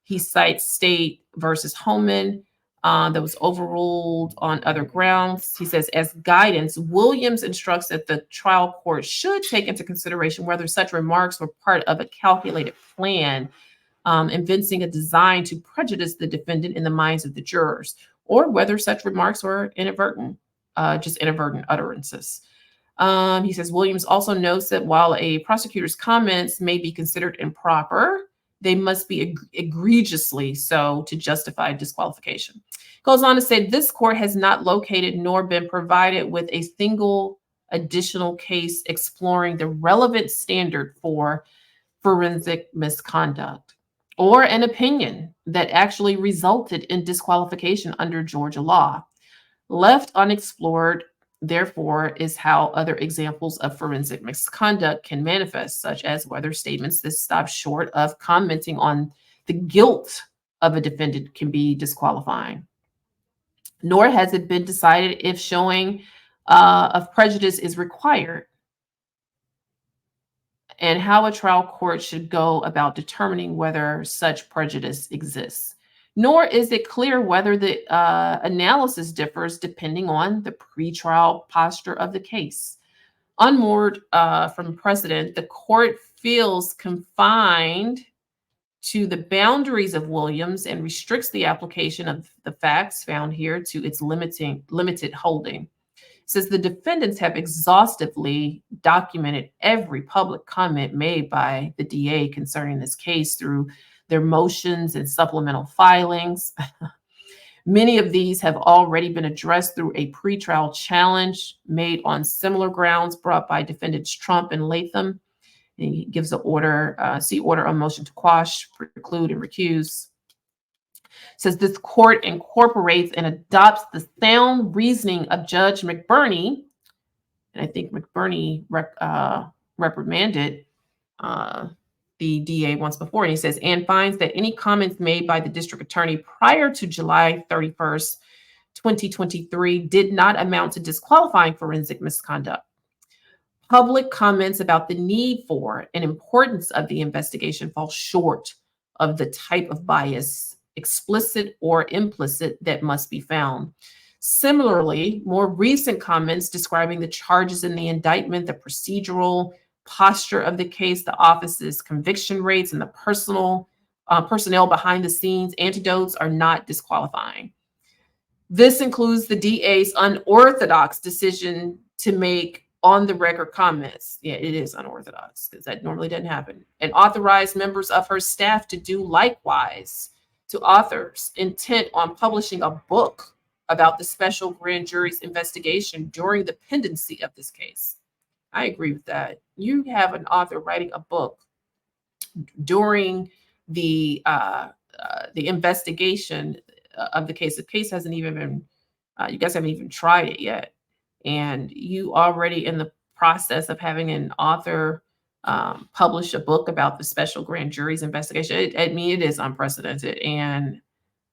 He cites State versus Holman that was overruled on other grounds. He says, as guidance, Williams instructs that the trial court should take into consideration whether such remarks were part of a calculated plan evincing a design to prejudice the defendant in the minds of the jurors, or whether such remarks were inadvertent, just inadvertent utterances. He says Williams also notes that while a prosecutor's comments may be considered improper, they must be egregiously so to justify disqualification. Goes on to say this court has not located nor been provided with a single additional case exploring the relevant standard for forensic misconduct or an opinion that actually resulted in disqualification under Georgia law. Left unexplored, therefore, is how other examples of forensic misconduct can manifest, such as whether statements that stop short of commenting on the guilt of a defendant can be disqualifying. Nor has it been decided if showing of prejudice is required, and how a trial court should go about determining whether such prejudice exists. Nor is it clear whether the analysis differs depending on the pretrial posture of the case. Unmoored from precedent, the court feels confined to the boundaries of Williams and restricts the application of the facts found here to its limited holding. Says the defendants have exhaustively documented every public comment made by the DA concerning this case through their motions and supplemental filings. Many of these have already been addressed through a pretrial challenge made on similar grounds brought by defendants Trump and Latham. And he gives an order, order on motion to quash, preclude, and recuse. Says this court incorporates and adopts the sound reasoning of Judge McBurney, and I think McBurney reprimanded the DA once before, and he says, and finds that any comments made by the district attorney prior to July 31st, 2023 did not amount to disqualifying forensic misconduct. Public comments about the need for and importance of the investigation fall short of the type of bias, explicit or implicit, that must be found. Similarly, more recent comments describing the charges in the indictment, the procedural posture of the case, the office's conviction rates, and the personnel behind the scenes antidotes are not disqualifying. This includes the DA's unorthodox decision to make on the record comments. Yeah, it is unorthodox because that normally doesn't happen. And authorized members of her staff to do likewise to authors intent on publishing a book about the special grand jury's investigation during the pendency of this case. I agree with that. You have an author writing a book during the investigation of the case. The case hasn't even been, you guys haven't even tried it yet. And you already in the process of having an author publish a book about the special grand jury's investigation. I mean, it is unprecedented and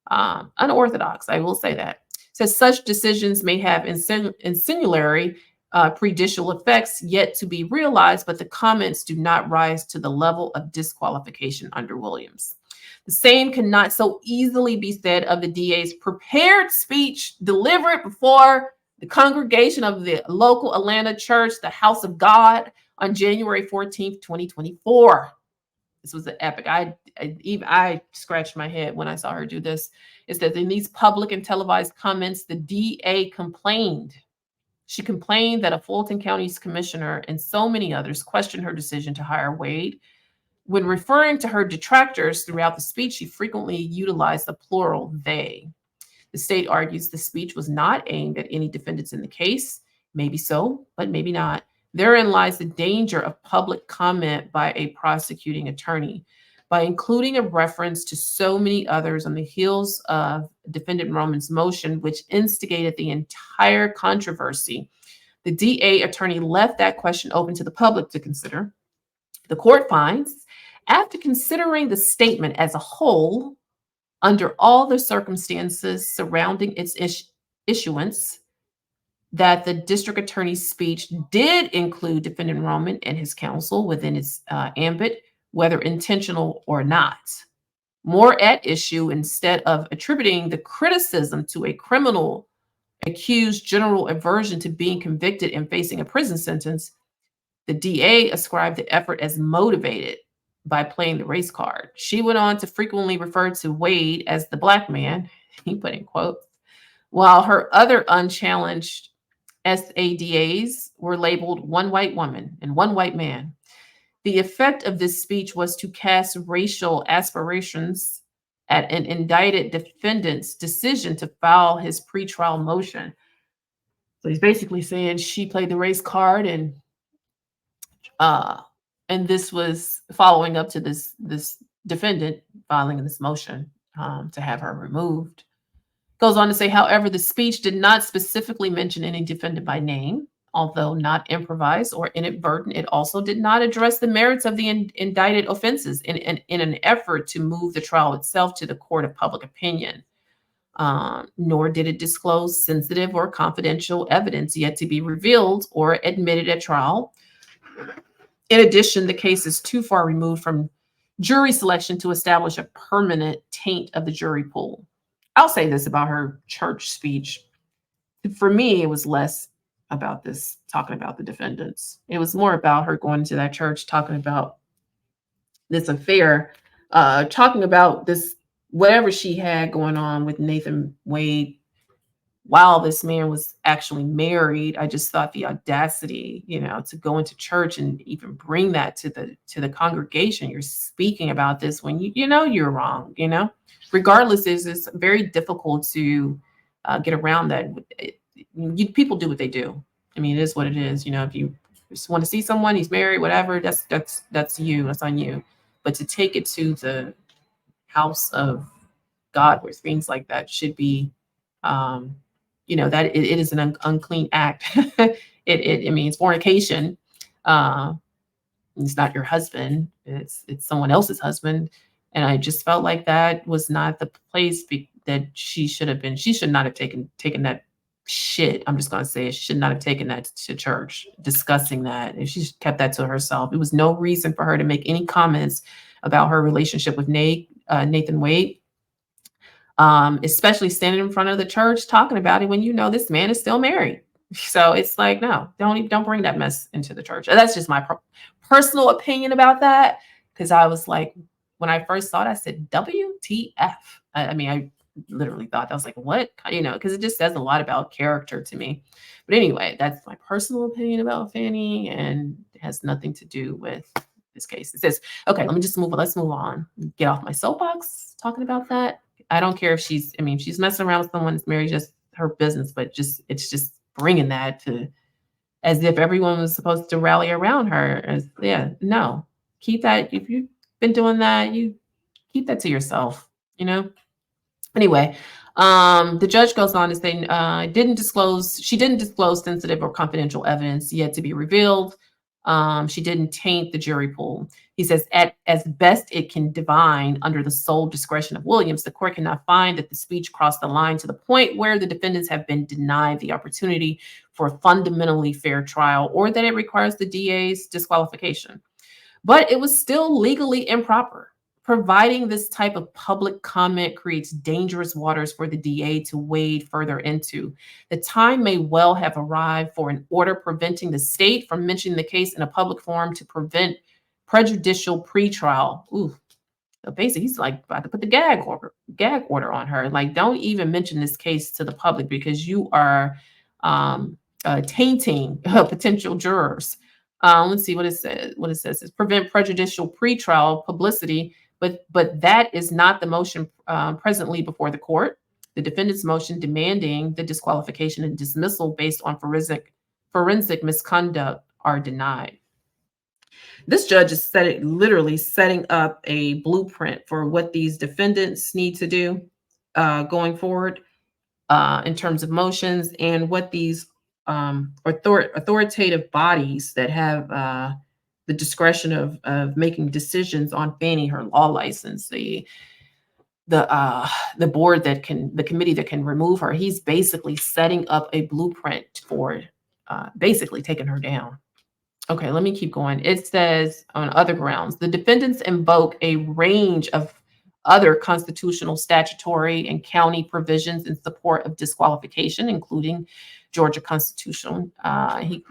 unorthodox. I will say that. It says such decisions may have insinuatory prejudicial effects yet to be realized, but the comments do not rise to the level of disqualification under Williams. The same cannot so easily be said of the DA's prepared speech delivered before the congregation of the local Atlanta church, the House of God, on January 14th, 2024. This was an epic. I scratched my head when I saw her do this. It says in these public and televised comments, the DA complained. She complained that a Fulton County's commissioner and so many others questioned her decision to hire Wade. When referring to her detractors throughout the speech, she frequently utilized the plural they. The state argues the speech was not aimed at any defendants in the case. Maybe so, but maybe not. Therein lies the danger of public comment by a prosecuting attorney. By including a reference to so many others on the heels of defendant Roman's motion, which instigated the entire controversy, the DA attorney left that question open to the public to consider. The court finds, after considering the statement as a whole, under all the circumstances surrounding its issuance, that the district attorney's speech did include defendant Roman and his counsel within its ambit, whether intentional or not. More at issue, instead of attributing the criticism to a criminal accused general aversion to being convicted and facing a prison sentence, the DA ascribed the effort as motivated by playing the race card. She went on to frequently refer to Wade as the black man, he put in quotes, while her other unchallenged SADAs were labeled one white woman and one white man. The effect of this speech was to cast racial aspirations at an indicted defendant's decision to file his pretrial motion. So he's basically saying she played the race card, uh, and this was following up to this defendant filing this motion to have her removed. Goes on to say, however, the speech did not specifically mention any defendant by name. Although not improvised or inadvertent, it also did not address the merits of the indicted offenses in an effort to move the trial itself to the court of public opinion. Nor did it disclose sensitive or confidential evidence yet to be revealed or admitted at trial. In addition, the case is too far removed from jury selection to establish a permanent taint of the jury pool. I'll say this about her church speech. For me, it was less about this, talking about the defendants. It was more about her going to that church, talking about this affair, talking about this, whatever she had going on with Nathan Wade while this man was actually married. I just thought the audacity, to go into church and even bring that to the congregation. You're speaking about this when you know you're wrong, regardless, it's very difficult to get around that. People do what they do. I mean, it is what it is. If you just want to see someone, he's married, whatever, that's you. That's on you. But to take it to the house of God, where things like that should be, that it is an unclean act. It means fornication. It's not your husband. It's someone else's husband. And I just felt like that was not the place that she should have been. She should not have taken that shit. I'm just going to say it. She should not have taken that to church, discussing that. If she kept that to herself, it was no reason for her to make any comments about her relationship with Nathan Wade, especially standing in front of the church talking about it when this man is still married. So it's like, no, don't bring that mess into the church. That's just my personal opinion about that. Because I was like, when I first saw it, I said, WTF. I mean, I literally thought, I was like, what? Because it just says a lot about character to me. But anyway, that's my personal opinion about Fani, and it has nothing to do with this case. It says, okay, let's move on. Get off my soapbox talking about that. I don't care if she's messing around with someone that's married, just her business, but it's just bringing that to as if everyone was supposed to rally around her. No, keep that. If you've been doing that, you keep that to yourself, Anyway, the judge goes on to say, she didn't disclose sensitive or confidential evidence yet to be revealed. She didn't taint the jury pool. He says, as best it can divine under the sole discretion of Williams, the court cannot find that the speech crossed the line to the point where the defendants have been denied the opportunity for a fundamentally fair trial, or that it requires the DA's disqualification. But it was still legally improper. Providing this type of public comment creates dangerous waters for the DA to wade further into. The time may well have arrived for an order preventing the state from mentioning the case in a public forum to prevent prejudicial pretrial. Ooh, so basically, he's like about to put the gag order on her. Like, don't even mention this case to the public because you are tainting potential jurors. Let's see what it says. What it says is prevent prejudicial pretrial publicity. But that is not the motion presently before the court. The defendant's motion demanding the disqualification and dismissal based on forensic misconduct are denied. This judge is literally setting up a blueprint for what these defendants need to do going forward in terms of motions, and what these authoritative bodies that have the discretion of making decisions on Fani, her law license. the board that can, the committee that can remove her. He's basically setting up a blueprint for basically taking her down. Okay, let me keep going. It says on other grounds, the defendants invoke a range of other constitutional, statutory, and county provisions in support of disqualification, including Georgia Constitution. He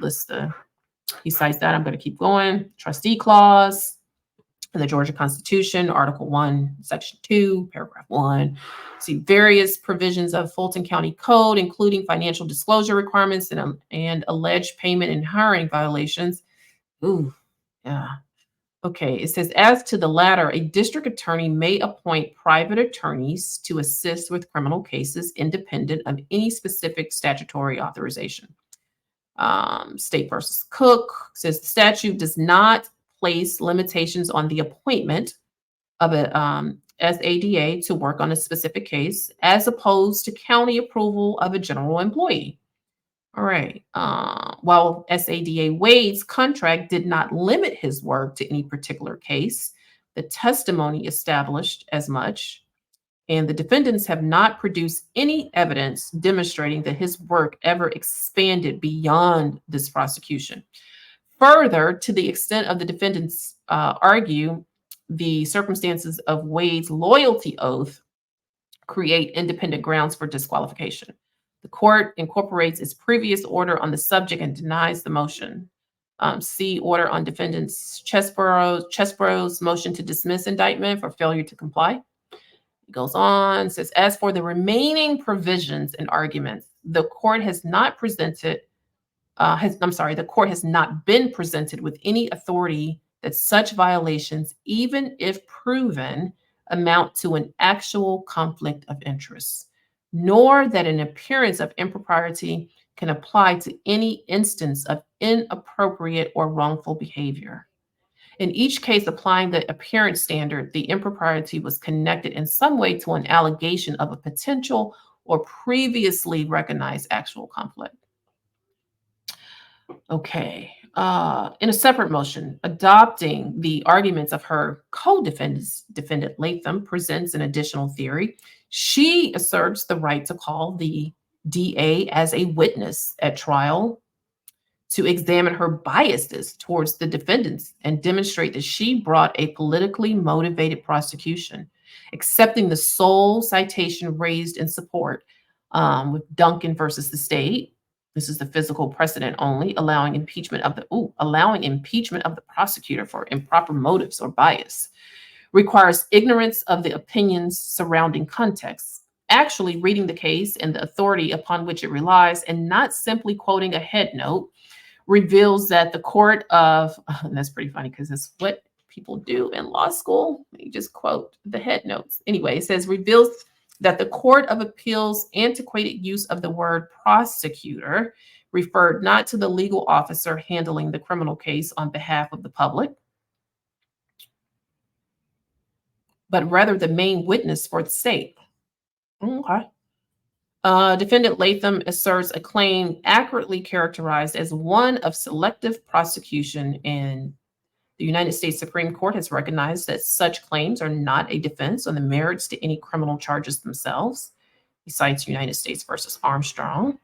cites that. I'm going to keep going. Trustee clause, the Georgia Constitution, Article 1, Section 2, Paragraph 1. See various provisions of Fulton County Code, including financial disclosure requirements and alleged payment and hiring violations. Ooh, yeah. Okay, it says, as to the latter, a district attorney may appoint private attorneys to assist with criminal cases independent of any specific statutory authorization. State versus Cook says the statute does not place limitations on the appointment of a SADA to work on a specific case, as opposed to county approval of a general employee. All right. While SADA Wade's contract did not limit his work to any particular case, the testimony established as much, and the defendants have not produced any evidence demonstrating that his work ever expanded beyond this prosecution. Further, to the extent of the defendants argue, the circumstances of Wade's loyalty oath create independent grounds for disqualification. The court incorporates its previous order on the subject and denies the motion. See order on defendants Chesborough's motion to dismiss indictment for failure to comply. It goes on, says, as for the remaining provisions and arguments, the court has not presented, the court has not been presented with any authority that such violations, even if proven, amount to an actual conflict of interest, nor that an appearance of impropriety can apply to any instance of inappropriate or wrongful behavior. In each case applying the appearance standard, the impropriety was connected in some way to an allegation of a potential or previously recognized actual conflict. Okay. In a separate motion, adopting the arguments of her defendant Latham presents an additional theory. She asserts the right to call the DA as a witness at trial to examine her biases towards the defendants and demonstrate that she brought a politically motivated prosecution, accepting the sole citation raised in support with Duncan versus the state. This is the physical precedent only, allowing impeachment of the prosecutor for improper motives or bias, requires ignorance of the opinions surrounding context, actually reading the case and the authority upon which it relies, and not simply quoting a head note, reveals that the court of, and that's pretty funny because that's what people do in law school. You just quote the head notes. Anyway, it says, reveals that the Court of Appeals' antiquated use of the word prosecutor referred not to the legal officer handling the criminal case on behalf of the public, but rather the main witness for the state. Okay. Defendant Latham asserts a claim accurately characterized as one of selective prosecution, and the United States Supreme Court has recognized that such claims are not a defense on the merits to any criminal charges themselves. He cites United States versus Armstrong.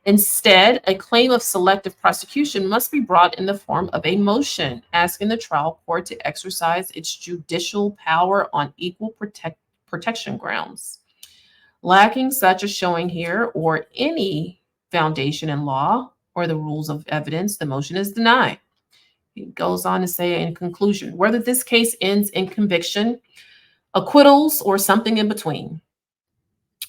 Instead, a claim of selective prosecution must be brought in the form of a motion asking the trial court to exercise its judicial power on equal protection grounds. Lacking such a showing here or any foundation in law or the rules of evidence, the motion is denied. He goes on to say in conclusion, whether this case ends in conviction, acquittals, or something in between,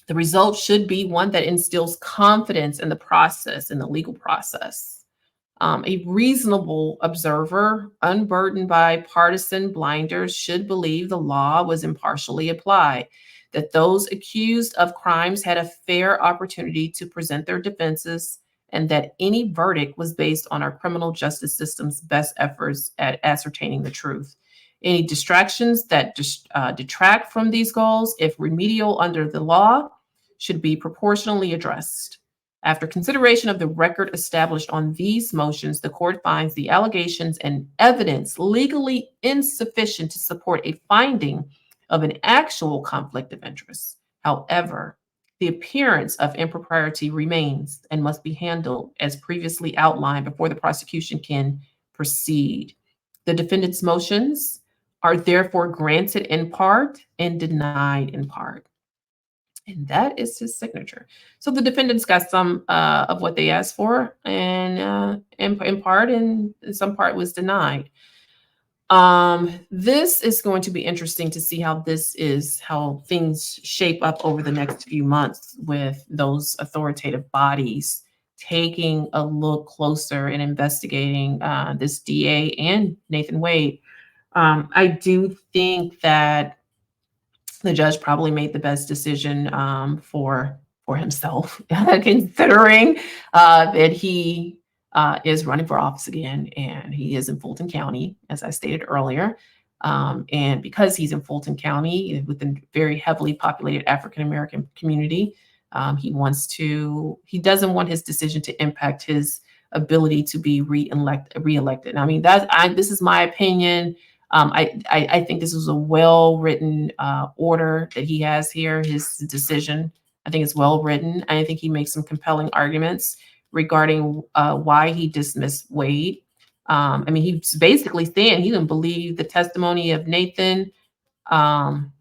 the result should be one that instills confidence in the process, in the legal process. A reasonable observer, unburdened by partisan blinders, should believe the law was impartially applied, that those accused of crimes had a fair opportunity to present their defenses, and that any verdict was based on our criminal justice system's best efforts at ascertaining the truth. Any distractions that detract from these goals, if remedial under the law, should be proportionally addressed. After consideration of the record established on these motions, the court finds the allegations and evidence legally insufficient to support a finding of an actual conflict of interest. However, the appearance of impropriety remains and must be handled as previously outlined before the prosecution can proceed. The defendant's motions are therefore granted in part and denied in part. And that is his signature. So the defendants got some of what they asked for, and in part, and some part was denied. This is going to be interesting to see how things shape up over the next few months with those authoritative bodies taking a look closer and investigating this DA and Nathan Wade. I do think that the judge probably made the best decision for himself, considering that he is running for office again, and he is in Fulton County, as I stated earlier. And because he's in Fulton County with a very heavily populated African American community, he doesn't want his decision to impact his ability to be reelected. I mean, this is my opinion. I think this was a well-written order that he has here. His decision, I think, is well-written. I think he makes some compelling arguments regarding why he dismissed Wade. I mean, he's basically saying he didn't believe the testimony of Nathan. From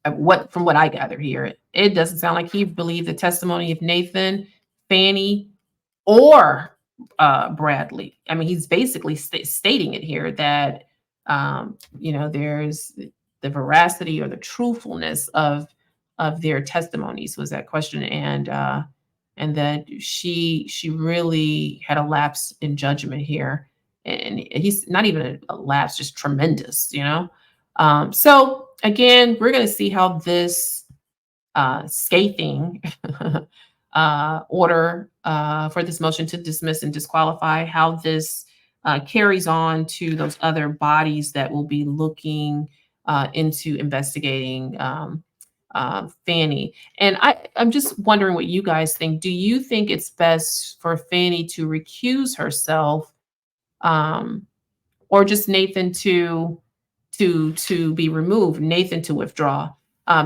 what I gather here, it doesn't sound like he believed the testimony of Nathan, Fani, or Bradley. I mean, he's basically stating it here that there's the veracity or the truthfulness of their testimonies was that question, and that she really had a lapse in judgment here, and he's not even a lapse, just tremendous, So again, we're going to see how this scathing order for this motion to dismiss and disqualify, how this carries on to those other bodies that will be looking into investigating Fani. And I'm just wondering what you guys think. Do you think it's best for Fani to recuse herself, or just Nathan to be removed, Nathan to withdraw?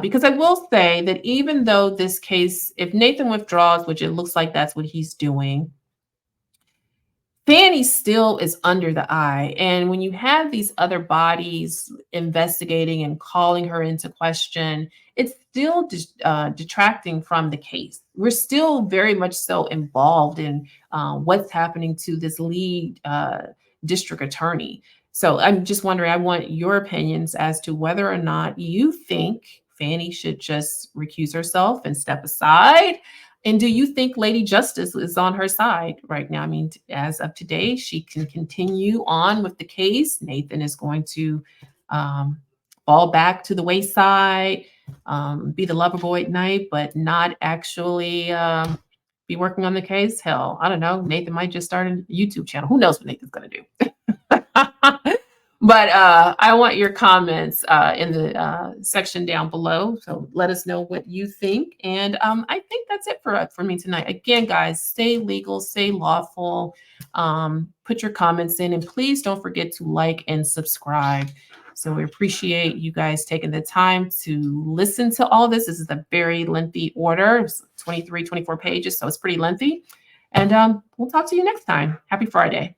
Because I will say that even though this case, if Nathan withdraws, which it looks like that's what he's doing, Fani still is under the eye. And when you have these other bodies investigating and calling her into question, it's still detracting from the case. We're still very much so involved in what's happening to this lead district attorney. So I'm just wondering, I want your opinions as to whether or not you think Fani should just recuse herself and step aside. And do you think Lady Justice is on her side right now? I mean, as of today, she can continue on with the case. Nathan is going to fall back to the wayside, be the lover boy at night, but not actually be working on the case. Hell, I don't know. Nathan might just start a YouTube channel. Who knows what Nathan's going to do? But I want your comments in the section down below. So let us know what you think. And I think that's it for me tonight. Again, guys, stay legal, stay lawful. Put your comments in, and please don't forget to like and subscribe. So we appreciate you guys taking the time to listen to all this. This is a very lengthy order. It's 23, 24 pages, so it's pretty lengthy. And we'll talk to you next time. Happy Friday.